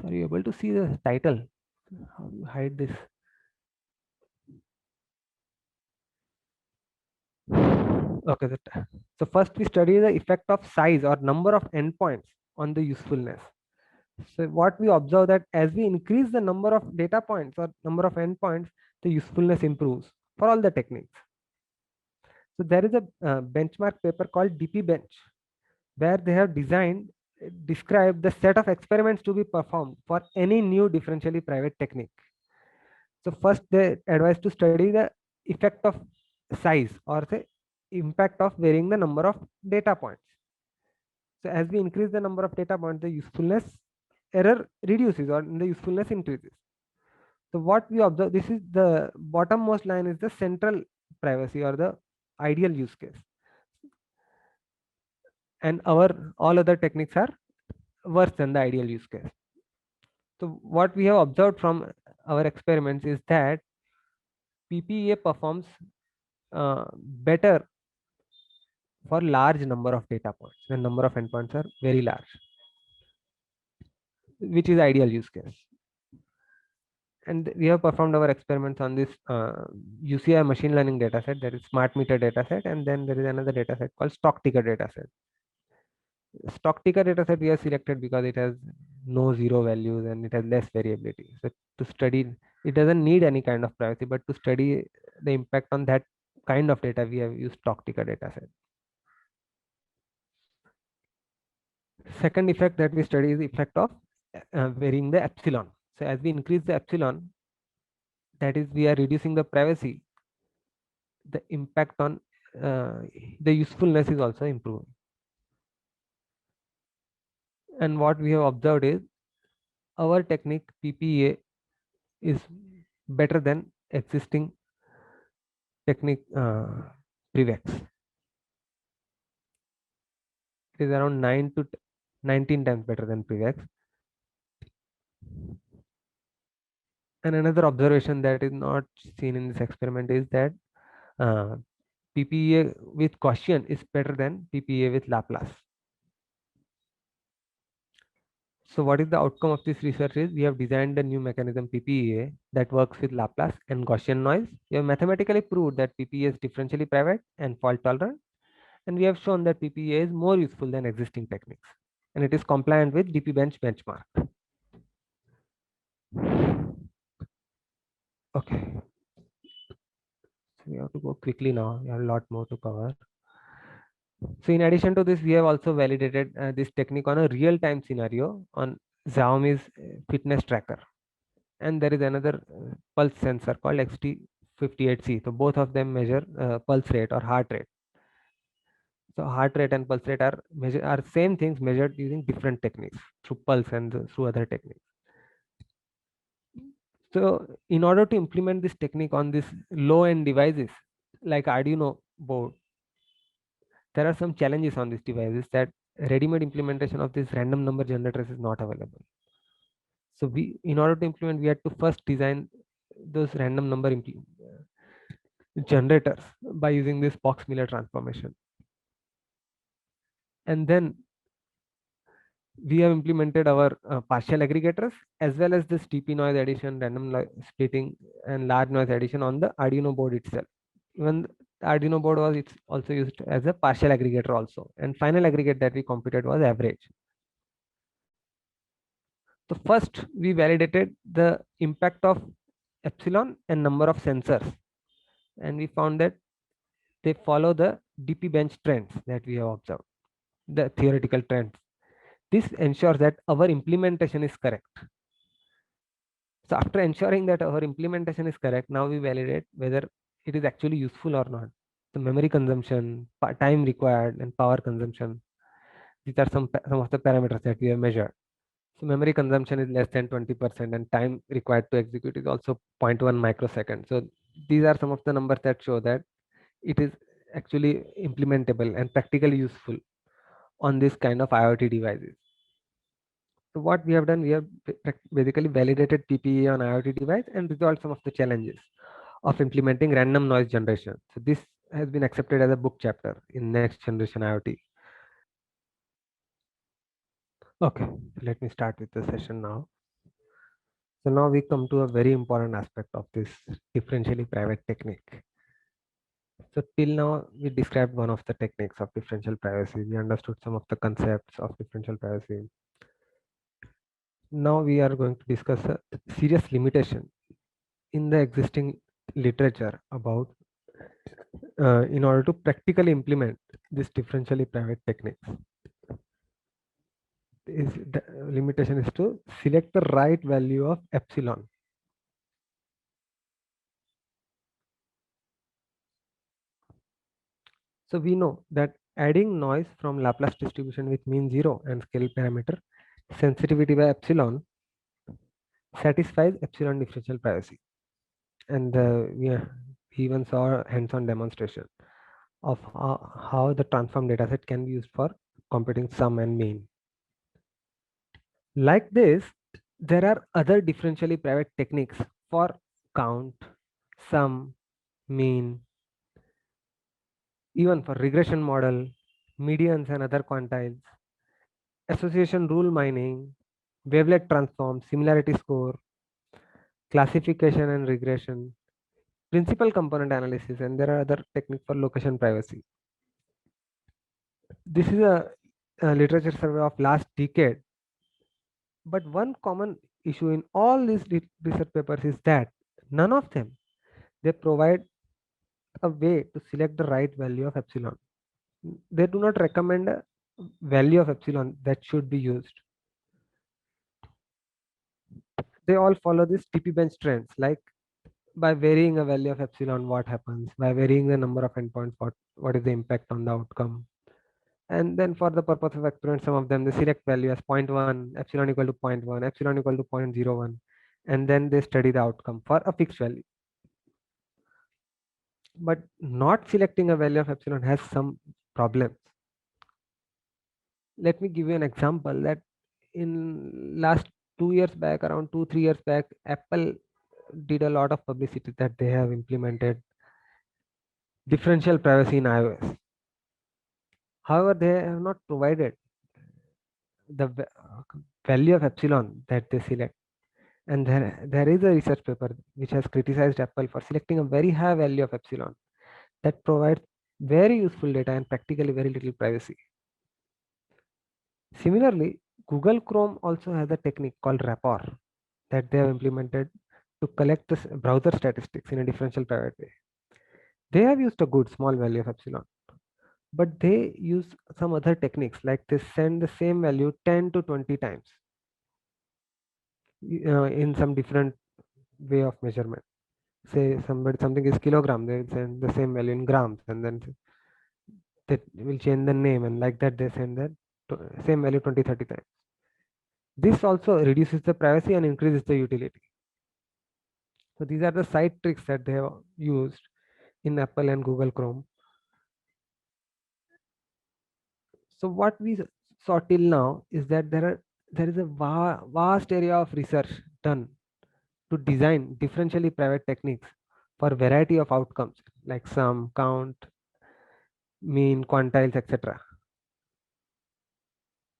Are you able to see the title? How do you hide this? Okay. So first we study the effect of size or number of endpoints on the usefulness. So what we observe that as we increase the number of data points or number of endpoints, the usefulness improves for all the techniques. So there is a benchmark paper called DP-Bench, where they have described the set of experiments to be performed for any new differentially private technique. So first they advise to study the effect of size or the impact of varying the number of data points. So as we increase the number of data points, the usefulness error reduces or the usefulness increases. So what we observe, this is the bottommost line, is the central privacy or the ideal use case. And all other techniques are worse than the ideal use case. So what we have observed from our experiments is that PPEA performs better for large number of data points. The number of endpoints are very large, which is ideal use case. And we have performed our experiments on this UCI machine learning dataset, that is smart meter dataset, and then there is another dataset called stock ticker dataset. Stock ticker dataset we have selected because it has no zero values and it has less variability. So to study, it doesn't need any kind of privacy, but to study the impact on that kind of data, we have used stock ticker dataset. Second effect that we study is the effect of varying the epsilon. So as we increase the epsilon, that is, we are reducing the privacy, the impact on the usefulness is also improving. And what we have observed is our technique PPA is better than existing technique PrivX. It is around 9 to 19 times better than PrivX. And another observation that is not seen in this experiment is that PPA with Gaussian is better than PPA with Laplace. So what is the outcome of this research is we have designed a new mechanism PPA that works with Laplace and Gaussian noise. We have mathematically proved that PPA is differentially private and fault tolerant. And we have shown that PPA is more useful than existing techniques. And it is compliant with DPBench benchmark. Okay. So we have to go quickly now. We have a lot more to cover. So in addition to this, we have also validated this technique on a real-time scenario on Xiaomi's fitness tracker. And there is another pulse sensor called XT58C. So both of them measure pulse rate or heart rate. So heart rate and pulse rate are same things measured using different techniques through pulse and through other techniques. So in order to implement this technique on these low-end devices like Arduino board, there are some challenges on these devices that ready-made implementation of this random number generators is not available. So in order to implement, we had to first design those random number generators by using this Fox-Miller transformation. And then we have implemented our partial aggregators as well as this TP noise addition, random splitting, and large noise addition on the Arduino board itself. Even the Arduino board was also used as a partial aggregator also. And final aggregate that we computed was average. So first we validated the impact of epsilon and number of sensors. And we found that they follow the DPBench trends that we have observed, the theoretical trends. This ensures that our implementation is correct. So after ensuring that our implementation is correct, now we validate whether it is actually useful or not. The memory consumption, time required, and power consumption. These are some of the parameters that we have measured. So memory consumption is less than 20% and time required to execute is also 0.1 microsecond. So these are some of the numbers that show that it is actually implementable and practically useful on this kind of IoT devices. So what we have done, we have basically validated PPA on IoT device and resolved some of the challenges of implementing random noise generation. So this has been accepted as a book chapter in next generation IoT. Okay, let me start with the session now. So now we come to a very important aspect of this differentially private technique. So till now we described one of the techniques of differential privacy. We understood some of the concepts of differential privacy. Now we are going to discuss a serious limitation in the existing literature about in order to practically implement this differentially private techniques. The limitation is to select the right value of epsilon. So we know that adding noise from Laplace distribution with mean 0 and scale parameter sensitivity by epsilon satisfies epsilon differential privacy. And we even saw a hands-on demonstration of how the transform dataset can be used for computing sum and mean. Like this, there are other differentially private techniques for count, sum, mean, even for regression model, medians and other quantiles, association rule mining, wavelet transform, similarity score, classification and regression, principal component analysis, and there are other techniques for location privacy. This is a literature survey of last decade. But one common issue in all these research papers is that none of them, they provide a way to select the right value of epsilon. They do not recommend a value of epsilon that should be used. they all follow this TP bench trends, like by varying a value of epsilon, what happens? By varying the number of endpoints, what is the impact on the outcome? And then for the purpose of experiment, some of them they select value as 0.1, epsilon equal to 0.1, epsilon equal to 0.01, and then they study the outcome for a fixed value. But not selecting a value of epsilon has some problems. Let me give you an example that in last 2 years back, around 2-3 years back, Apple did a lot of publicity that they have implemented differential privacy in iOS. However, they have not provided the value of epsilon that they select. And there is a research paper which has criticized Apple for selecting a very high value of epsilon that provides very useful data and practically very little privacy. Similarly, Google Chrome also has a technique called Rapport that they have implemented to collect the browser statistics in a differential private way. They have used a good small value of epsilon, but they use some other techniques, like they send the same value 10 to 20 times in some different way of measurement. Say something is kilogram, they send the same value in grams, and then they will change the name, and like that they send that same value 20-30 times. This also reduces the privacy and increases the utility. So these are the side tricks that they have used in Apple and Google Chrome. So what we saw till now is that there is a vast area of research done to design differentially private techniques for a variety of outcomes like sum, count, mean, quantiles, etc.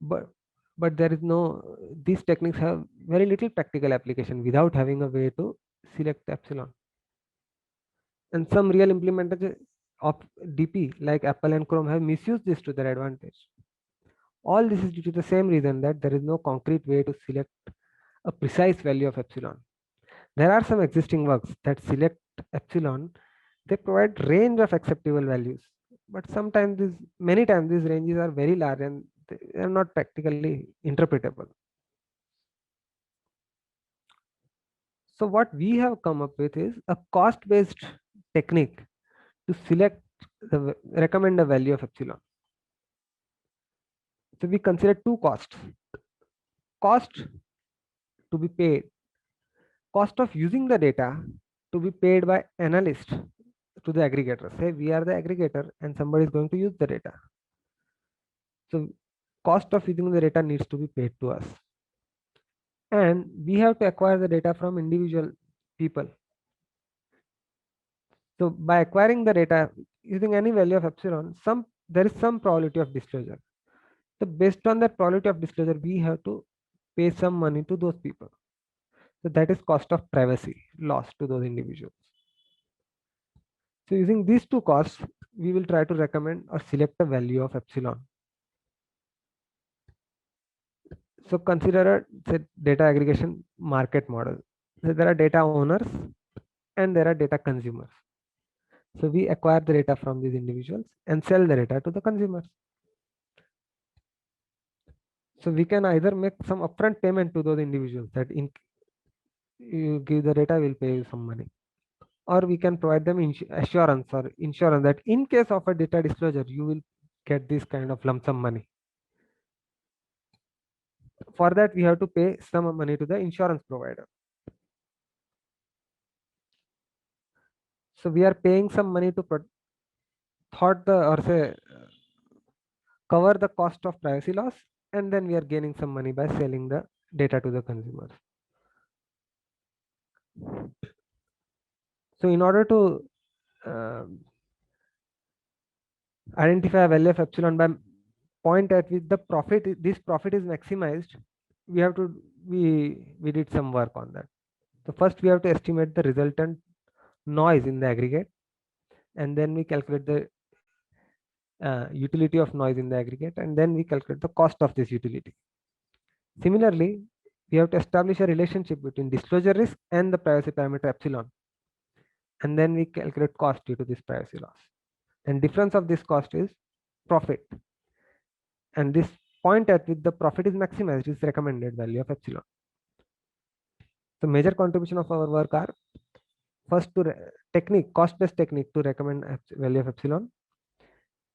But there is no, these techniques have very little practical application without having a way to select epsilon. And some real implementers of DP like Apple and Chrome have misused this to their advantage. All this is due to the same reason that there is no concrete way to select a precise value of epsilon. There are some existing works that select epsilon. They provide range of acceptable values, but many times these ranges are very large and they are not practically interpretable. So what we have come up with is a cost-based technique to recommend a value of epsilon. So we consider two costs. Cost to be paid, cost of using the data to be paid by analyst to the aggregator. Say we are the aggregator and somebody is going to use the data. So cost of using the data needs to be paid to us. And we have to acquire the data from individual people. So by acquiring the data using any value of epsilon, there is some probability of disclosure. So based on that probability of disclosure, we have to pay some money to those people. So that is cost of privacy lost to those individuals. So using these two costs, we will try to recommend or select a value of epsilon. So consider a data aggregation market model. So there are data owners and there are data consumers. So we acquire the data from these individuals and sell the data to the consumers. So we can either make some upfront payment to those individuals that you give the data, we'll pay you some money. Or we can provide them assurance or insurance that in case of a data disclosure, you will get this kind of lump sum money. For that, we have to pay some money to the insurance provider. So we are paying some money to cover the cost of privacy loss, and then we are gaining some money by selling the data to the consumers. So in order to identify a value of epsilon by point at which this profit is maximized, we did some work on that. So first we have to estimate the resultant noise in the aggregate, and then we calculate the utility of noise in the aggregate, and then we calculate the cost of this utility. Similarly, we have to establish a relationship between disclosure risk and the privacy parameter epsilon, and then we calculate cost due to this privacy loss. And difference of this cost is profit, and this point at which the profit is maximized is recommended value of epsilon. So major contribution of our work are first to technique, cost-based technique to recommend value of epsilon.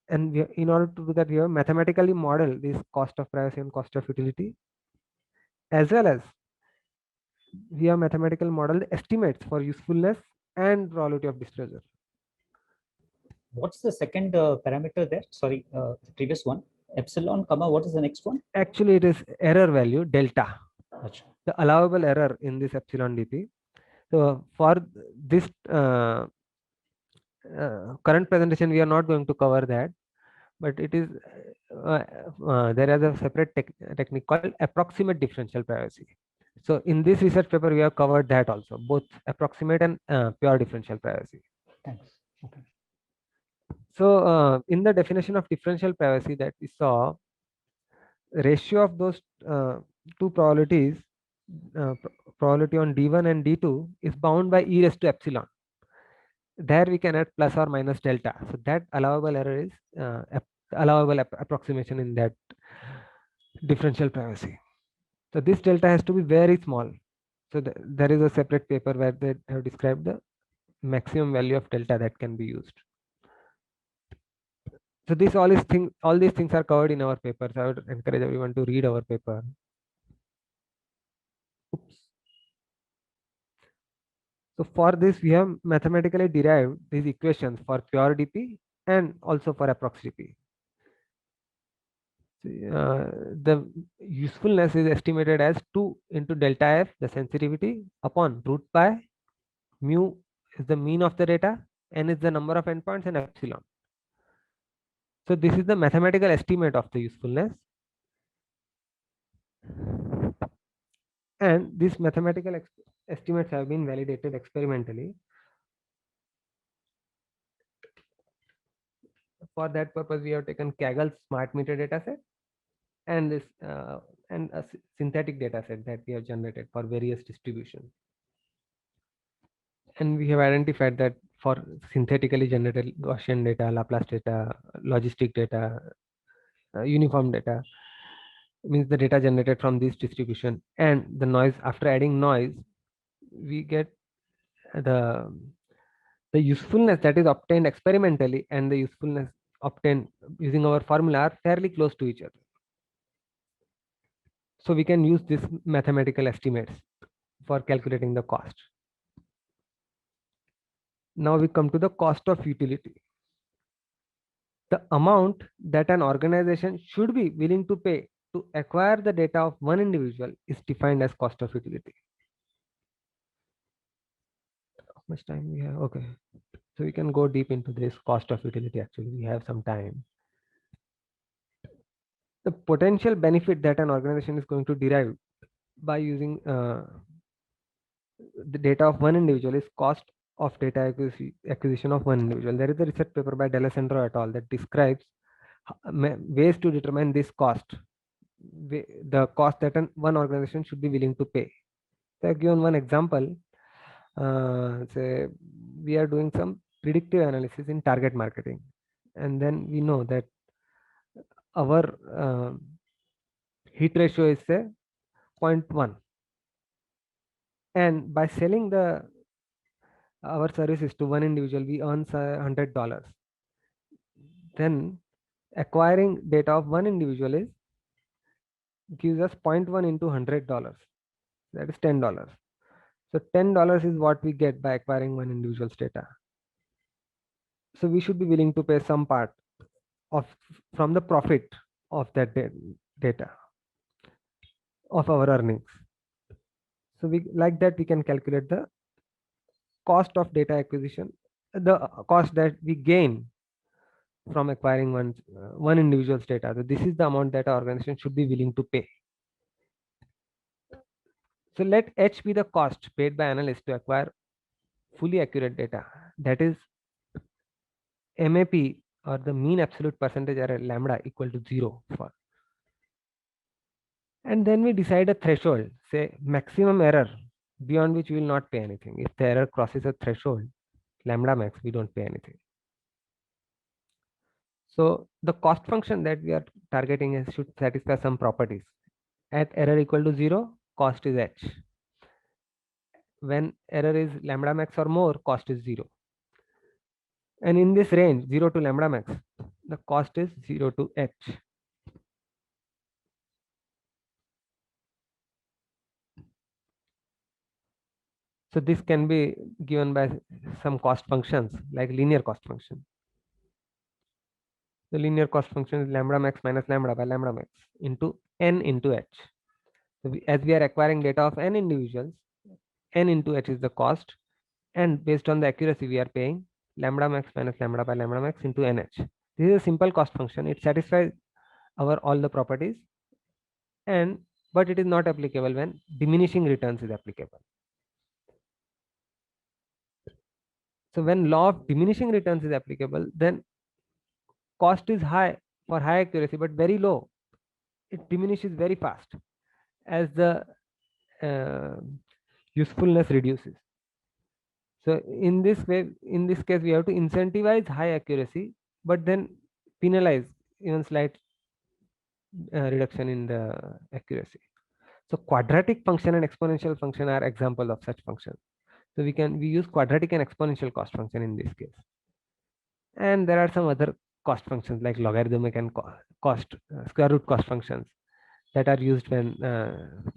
And in order to do that, we have mathematically model this cost of privacy and cost of utility, as well as we have mathematical model estimates for usefulness and probability of disclosure. What's the second parameter there? Sorry, the previous one. Epsilon, comma, what is the next one? Actually, it is error value, delta. Achha. The allowable error in this epsilon dp. So for this current presentation, we are not going to cover that, but it is there is a separate technique called approximate differential privacy. So in this research paper, we have covered that also, both approximate and pure differential privacy. Thanks. Okay. So in the definition of differential privacy that we saw, ratio of those two probabilities, probability on D1 and D2 is bound by e raised to epsilon. There we can add plus or minus delta. So that allowable error is allowable approximation in that differential privacy. So this delta has to be very small. So there is a separate paper where they have described the maximum value of delta that can be used. So this all these things are covered in our papers. I would encourage everyone to read our paper. Oops. So for this, we have mathematically derived these equations for pure DP and also for approx DP. The usefulness is estimated as 2 into delta f, the sensitivity, upon root pi. Mu is the mean of the data, n is the number of endpoints, and epsilon. So this is the mathematical estimate of the usefulness. And these mathematical estimates have been validated experimentally. For that purpose, we have taken Kaggle's smart meter dataset and this and a synthetic dataset that we have generated for various distributions. And we have identified that for synthetically generated Gaussian data, Laplace data, logistic data, uniform data, means the data generated from this distribution and the noise. After adding noise, we get the usefulness that is obtained experimentally and the usefulness obtained using our formula are fairly close to each other. So we can use this mathematical estimates for calculating the cost. Now we come to the cost of utility. The amount that an organization should be willing to pay to acquire the data of one individual is defined as cost of utility. How much time we have? Okay. So we can go deep into this cost of utility. Actually, we have some time. The potential benefit that an organization is going to derive by using the data of one individual is cost of data acquisition of one individual. There is a research paper by D'Alessandro et al. That describes ways to determine this cost, the cost that one organization should be willing to pay. So I've given one example. Say we are doing some predictive analysis in target marketing, and then we know that our hit ratio is say 0.1, and by selling our services to one individual, we earn $100. Then acquiring data of one individual gives us 0.1 into $100. That is $10. So $10 is what we get by acquiring one individual's data. So we should be willing to pay some part from the profit of that data of our earnings. So we like that we can calculate the cost of data acquisition, the cost that we gain from acquiring one individual's data. So this is the amount that our organization should be willing to pay. So let H be the cost paid by analysts to acquire fully accurate data. That is MAP, or the mean absolute percentage error, lambda, equal to 0 for. And then we decide a threshold, say maximum error, beyond which we will not pay anything. If the error crosses a threshold, lambda max, we don't pay anything. So the cost function that we are targeting should satisfy some properties. At error equal to 0, cost is H. when error is lambda max or more, cost is 0. And in this range, 0 to lambda max, the cost is 0 to h. So this can be given by some cost functions like linear cost function. The linear cost function is lambda max minus lambda by lambda max into n into h. So as we are acquiring data of n individuals, n into h is the cost, and based on the accuracy we are paying lambda max minus lambda by lambda max into nh. This is a simple cost function. It satisfies our all the properties, and but it is not applicable when diminishing returns is applicable. So when law of diminishing returns is applicable, then cost is high for high accuracy but very low. It diminishes very fast as the usefulness reduces. So in this way, in this case, we have to incentivize high accuracy, but then penalize even slight reduction in the accuracy. So quadratic function and exponential function are example of such functions. So we use quadratic and exponential cost function in this case. And there are some other cost functions like logarithmic and cost square root cost functions that are used when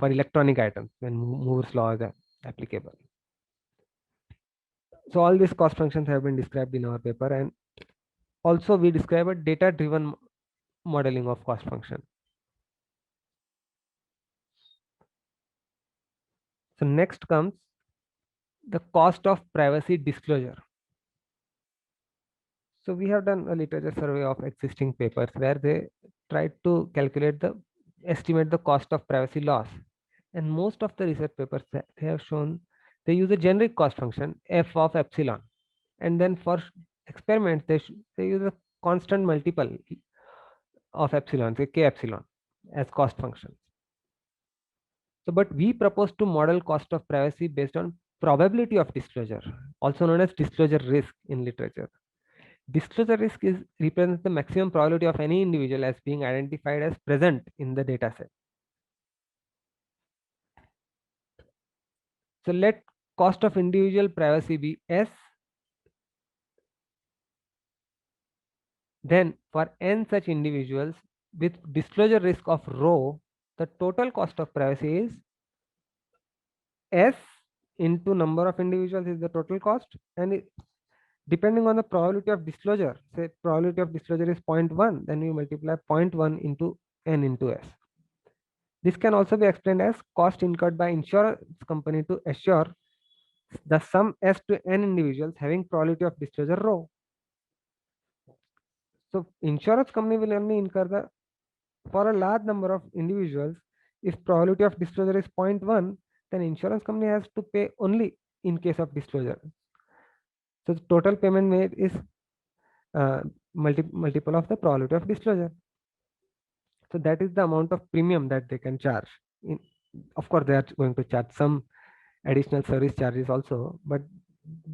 for electronic items when Moore's law is applicable. So all these cost functions have been described in our paper, and also we describe a data-driven modeling of cost function. So next comes the cost of privacy disclosure. So we have done a literature survey of existing papers where they tried to estimate the cost of privacy loss. And most of the research papers that they have shown, they use a generic cost function f of epsilon. And then for experiments, they use a constant multiple of epsilon, say k epsilon, as cost functions. So, but we propose to model cost of privacy based on probability of disclosure, also known as disclosure risk in literature. Disclosure risk represents the maximum probability of any individual as being identified as present in the data set. So let cost of individual privacy be S. Then for n such individuals with disclosure risk of rho, the total cost of privacy is S into number of individuals is the total cost, and depending on the probability of disclosure, say probability of disclosure is 0.1, then we multiply 0.1 into n into S. This can also be explained as cost incurred by insurance company to assure the sum S to n individuals having probability of disclosure rho. So insurance company will only incur for a large number of individuals. If probability of disclosure is 0.1, then insurance company has to pay only in case of disclosure. So the total payment made is multiple of the probability of disclosure. So that is the amount of premium that they can charge. Of course, they are going to charge some additional service charges also, but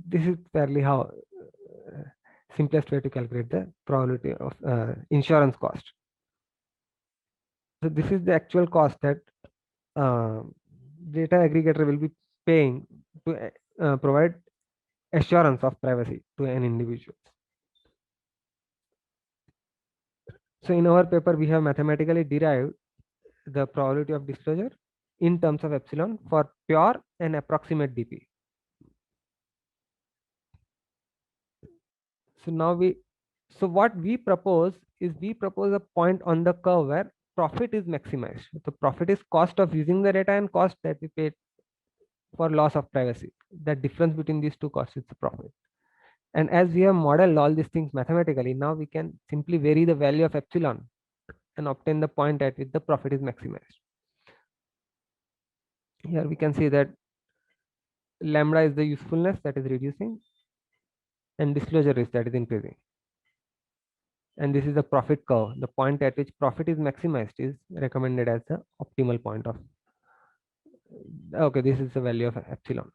this is fairly how simplest way to calculate the probability of insurance cost. So this is the actual cost that data aggregator will be paying to provide assurance of privacy to an individual. So in our paper, we have mathematically derived the probability of disclosure in terms of epsilon for pure and approximate DP. So now what we propose is we propose a point on the curve where profit is maximized. The profit is cost of using the data and cost that we paid for loss of privacy. The difference between these two costs is the profit. And as we have modeled all these things mathematically, now we can simply vary the value of epsilon and obtain the point at which the profit is maximized. Here we can see that lambda is the usefulness that is reducing and disclosure risk that is increasing. And this is the profit curve. The point at which profit is maximized is recommended as the optimal point of. Okay, this is the value of epsilon.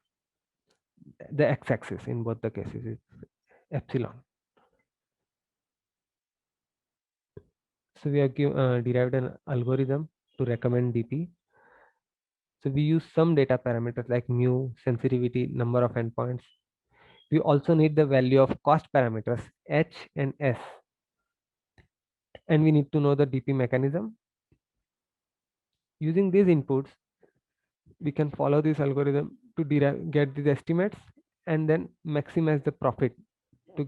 The x-axis in both the cases is epsilon. So we have derived an algorithm to recommend DP. So we use some data parameters like mu, sensitivity, number of endpoints. We also need the value of cost parameters H and S. And we need to know the DP mechanism. Using these inputs, we can follow this algorithm to get these estimates and then maximize the profit to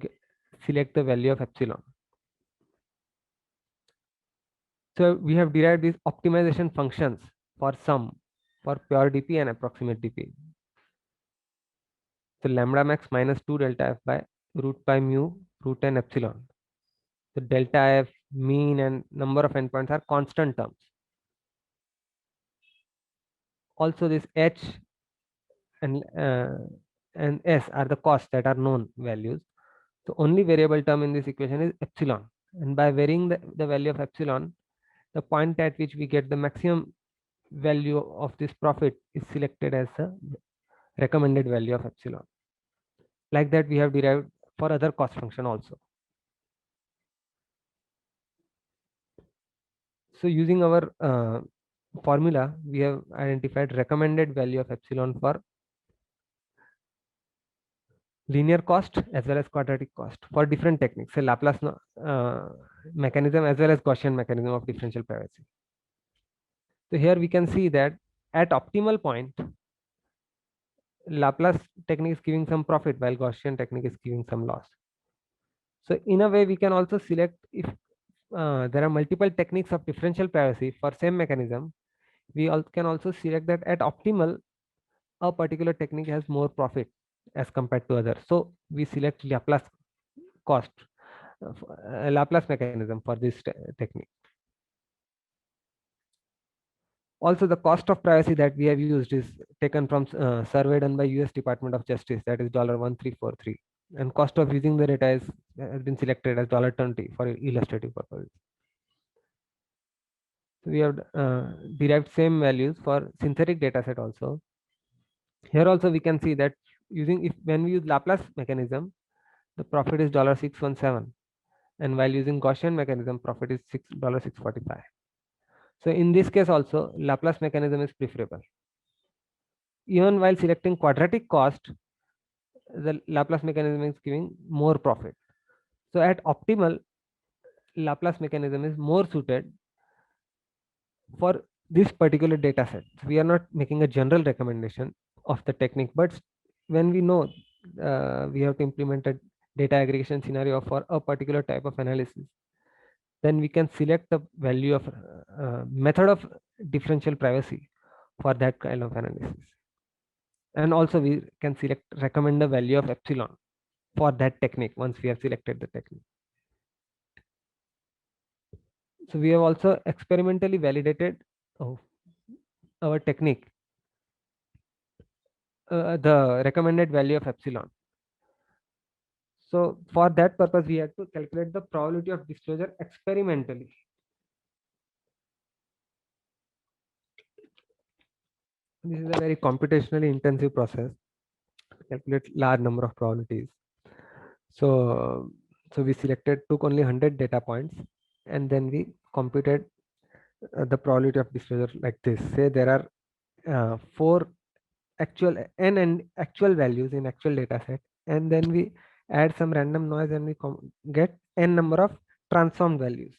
select the value of epsilon. So we have derived these optimization functions for sum, for pure DP and approximate DP. So lambda max minus 2 delta f by root pi mu root n epsilon. The delta f, mean, and number of endpoints are constant terms. Also, this h and s are the costs that are known values. The only variable term in this equation is epsilon. And by varying the value of epsilon, the point at which we get the maximum value of this profit is selected as the recommended value of epsilon. Like that, we have derived for other cost function also. So using our formula, we have identified recommended value of epsilon for linear cost as well as quadratic cost for different techniques, so Laplace mechanism as well as Gaussian mechanism of differential privacy. So here we can see that at optimal point, Laplace technique is giving some profit while Gaussian technique is giving some loss. So in a way, we can also select if there are multiple techniques of differential privacy for same mechanism, we can also select that at optimal, a particular technique has more profit as compared to others. So we select Laplace cost, Laplace mechanism for this technique. Also, the cost of privacy that we have used is taken from survey done by US Department of Justice, that is $1343. And cost of using the data has been selected as $20 for illustrative purposes. So we have derived same values for synthetic data set also. Here also we can see that when we use Laplace mechanism, the profit is $617. And while using Gaussian mechanism, profit is $645. So in this case also, Laplace mechanism is preferable. Even while selecting quadratic cost, the Laplace mechanism is giving more profit. So at optimal, Laplace mechanism is more suited for this particular data set. So we are not making a general recommendation of the technique, but when we know we have to implement a data aggregation scenario for a particular type of analysis, then we can select the value of method of differential privacy for that kind of analysis. And also we can recommend the value of epsilon for that technique once we have selected the technique. So we have also experimentally validated our technique, the recommended value of epsilon. So for that purpose, we had to calculate the probability of disclosure experimentally. This is a very computationally intensive process to calculate large number of probabilities. So we took only 100 data points, and then we computed the probability of disclosure like this. Say there are 4 n and actual values in actual data set, and then we add some random noise and we get n number of transformed values.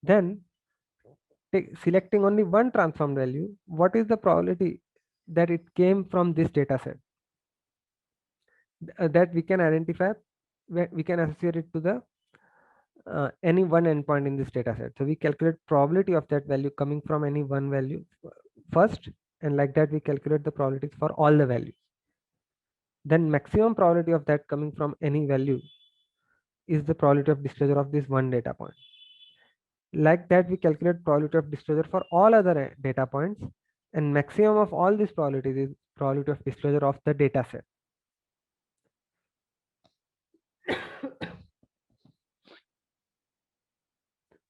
Then selecting only one transformed value, what is the probability that it came from this data set? That we can identify, we can associate it to the any one endpoint in this data set. So we calculate probability of that value coming from any one value first, and like that we calculate the probabilities for all the values. Then maximum probability of that coming from any value is the probability of disclosure of this one data point. Like that we calculate probability of disclosure for all other data points, and maximum of all these probabilities is probability of disclosure of the data set.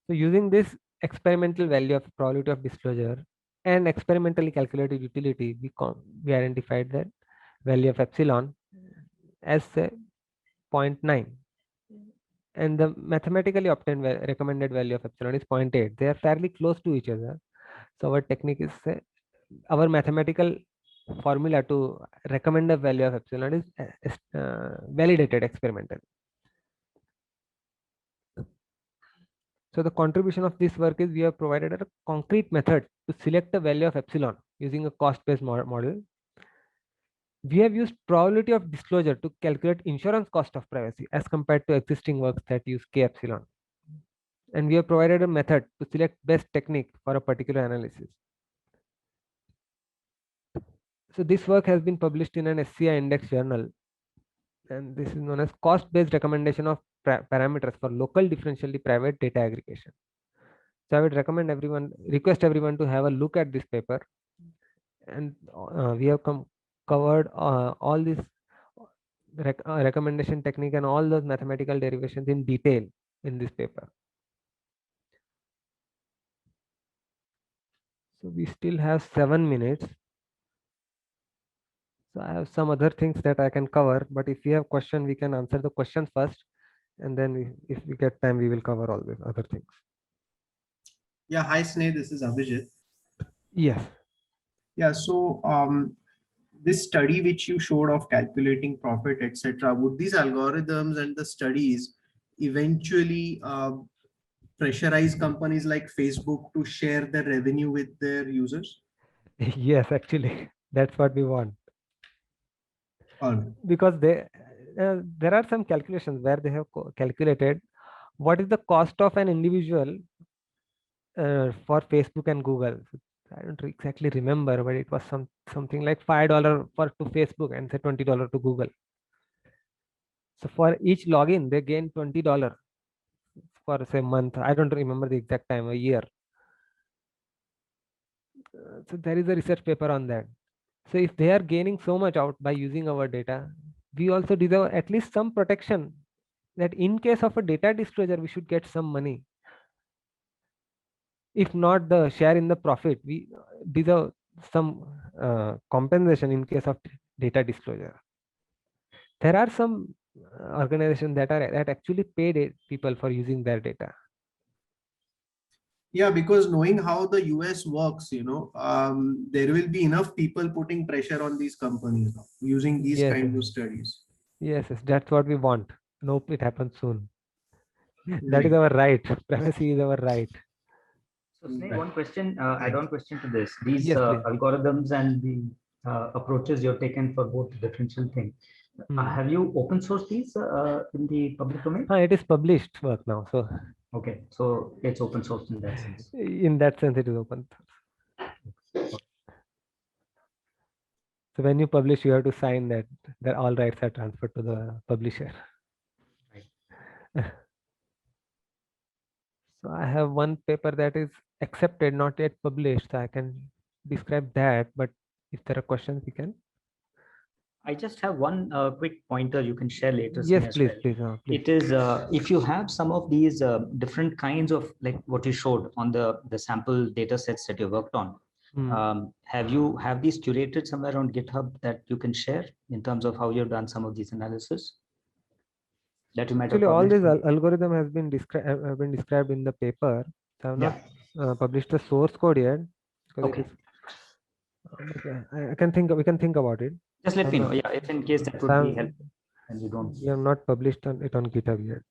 So using this experimental value of probability of disclosure and experimentally calculated utility, we identified that value of epsilon as 0.9, and the mathematically obtained recommended value of epsilon is 0.8. They are fairly close to each other. So our technique is our mathematical formula to recommend a value of epsilon is validated experimentally. So the contribution of this work is we have provided a concrete method to select the value of epsilon using a cost-based model. We have used probability of disclosure to calculate insurance cost of privacy as compared to existing works that use k epsilon. And we have provided a method to select best technique for a particular analysis. So this work has been published in an SCI index journal, and this is known as cost-based recommendation of parameters for local differentially private data aggregation. So I would request everyone to have a look at this paper, and we have covered all this recommendation technique and all those mathematical derivations in detail in this paper. So we still have 7 minutes. So I have some other things that I can cover, but if you have question, we can answer the questions first, and then if we get time, we will cover all these other things. Yeah, hi Sneh, this is Abhijit. Yes. Yeah, so this study which you showed of calculating profit, etc., would these algorithms and the studies eventually pressurize companies like Facebook to share the revenue with their users? Yes, actually, that's what we want. Because there are some calculations where they have calculated what is the cost of an individual for Facebook and Google. I don't exactly remember, but it was something like $5 to Facebook and say $20 to Google. So for each login, they gain $20 for say month. I don't remember the exact time, a year. So there is a research paper on that. So if they are gaining so much out by using our data, we also deserve at least some protection that in case of a data disclosure, we should get some money. If not the share in the profit, we deserve some compensation in case of data disclosure. There are some organizations that actually pay people for using their data. Yeah, because knowing how the US works, there will be enough people putting pressure on these companies now, using these kinds of studies. Yes, that's what we want. Nope, it happens soon. That is our right. Privacy is our right. So Sneh, one question, add-on question to this. These Yes, algorithms and the approaches you've taken for both differential things, have you open sourced these in the public domain? It is published work now. So okay, so it's open source in that sense. In that sense, it is open source. So when you publish, you have to sign that all rights are transferred to the publisher. Right. So I have one paper that is accepted, not yet published. So I can describe that, but if there are questions, we can. I just have one quick pointer you can share later. Yes, please, please. It is if you have some of these different kinds of, like what you showed on the sample data sets that you worked on. Have these curated somewhere on GitHub that you can share in terms of how you've done some of these analysis? That you might actually all this algorithm has been described in the paper. So I have not published the source code yet. Okay. I can think. We can think about it. Just let me know. Yeah, if in case that would be helpful, and you don't. We have not published it on GitHub yet.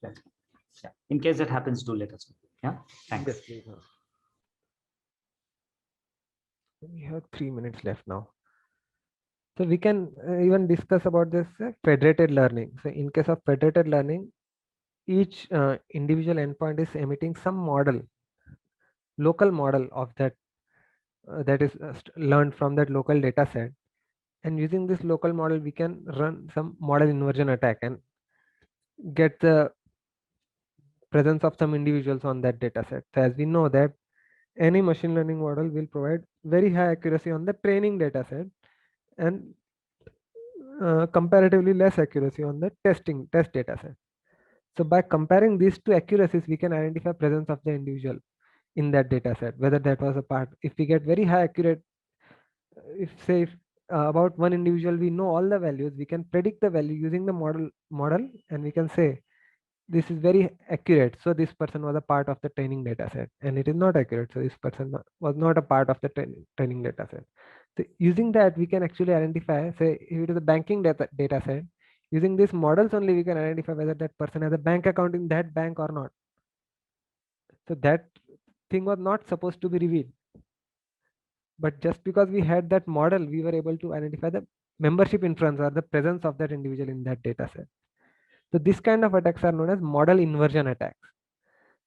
Yeah. In case that happens, do let us know. Yeah. Thanks. Yes, we have 3 minutes left now. So we can even discuss about this federated learning. So in case of federated learning, each individual endpoint is emitting some model, local model of that that is learned from that local data set. And using this local model, we can run some model inversion attack and get the presence of some individuals on that data set. So as we know that any machine learning model will provide very high accuracy on the training data set and comparatively less accuracy on the test data set. So by comparing these two accuracies, we can identify presence of the individual in that data set, whether that was a part. If we get very high accurate, if about one individual, we know all the values, we can predict the value using the model, and we can say this is very accurate, so this person was a part of the training data set, and it is not accurate, so this person was not a part of the training data set. So using that, we can actually identify, say if it is a banking data set, using these models only we can identify whether that person has a bank account in that bank or not. So that thing was not supposed to be revealed, but just because we had that model, we were able to identify the membership influence or the presence of that individual in that data set. So this kind of attacks are known as model inversion attacks.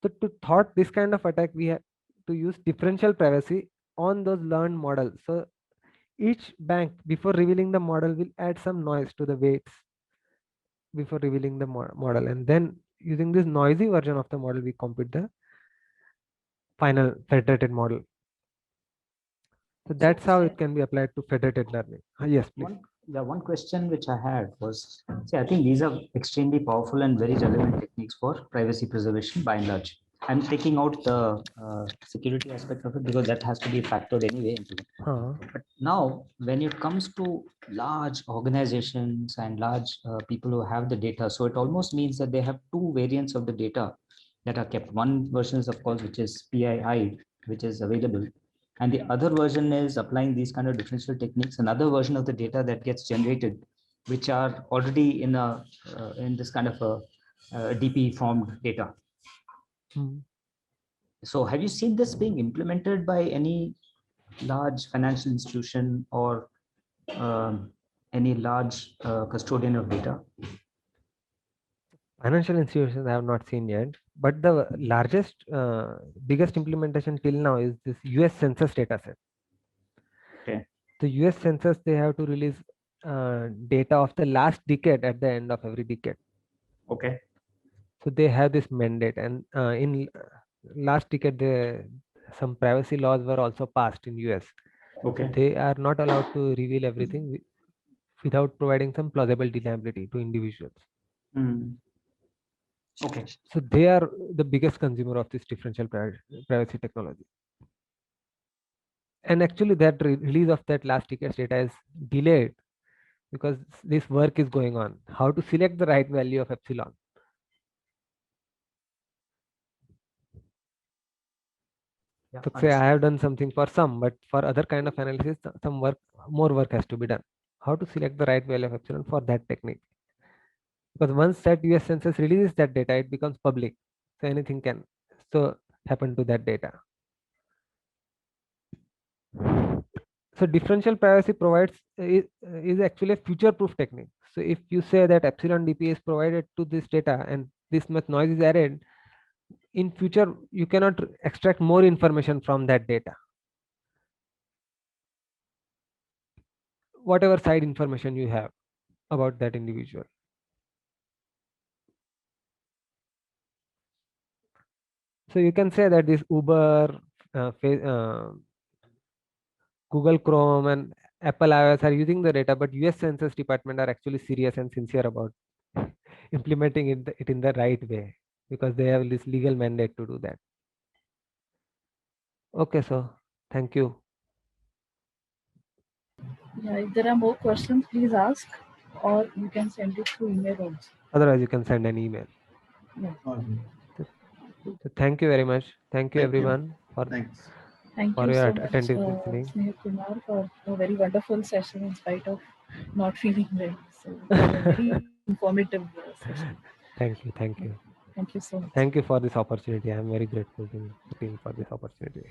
So to thwart this kind of attack, we have to use differential privacy on those learned models. So each bank, before revealing the model, will add some noise to the weights before revealing the model, and then using this noisy version of the model, we compute the final federated model. So that's how it can be applied to federated learning. Yes, please. One question which I had was, see, I think these are extremely powerful and very relevant techniques for privacy preservation by and large. I'm taking out the security aspect of it because that has to be factored anyway into it. But now, when it comes to large organizations and large people who have the data, so it almost means that they have two variants of the data that are kept. One version is, of course, which is PII, which is available. And the other version is applying these kind of differential techniques, another version of the data that gets generated, which are already in a in this kind of a DP formed data. So have you seen this being implemented by any large financial institution or any large custodian of data? Financial institutions I have not seen yet, but the largest, biggest implementation till now is this US Census data set. Okay. The US Census, they have to release data of the last decade at the end of every decade. Okay. So they have this mandate, and in last decade, some privacy laws were also passed in US. Okay. So they are not allowed to reveal everything without providing some plausible deniability to individuals. Okay. So they are the biggest consumer of this differential privacy technology. And actually that release of that last ticket's data is delayed because this work is going on. How to select the right value of epsilon. Yeah, so say I have done something for some, but for other kind of analysis, some more work has to be done. How to select the right value of epsilon for that technique. Because once that US Census releases that data, it becomes public. So anything can happen to that data. So differential privacy is actually a future-proof technique. So if you say that epsilon DP is provided to this data and this much noise is added, in future you cannot extract more information from that data. Whatever side information you have about that individual. So you can say that this Uber, Google Chrome and Apple iOS are using the data, but US Census Department are actually serious and sincere about implementing it in the right way because they have this legal mandate to do that. Okay, so thank you. Yeah, if there are more questions, please ask, or you can send it through email also. Otherwise, you can send an email. Yeah. So thank you very much. Thank you, everyone, for Thank for you your so attentive much, listening. Snehal Kumar, for a very wonderful session in spite of not feeling well. So it was a very informative session. Thank you. Thank you. Thank you so much. Thank you for this opportunity. I am very grateful to the team for this opportunity.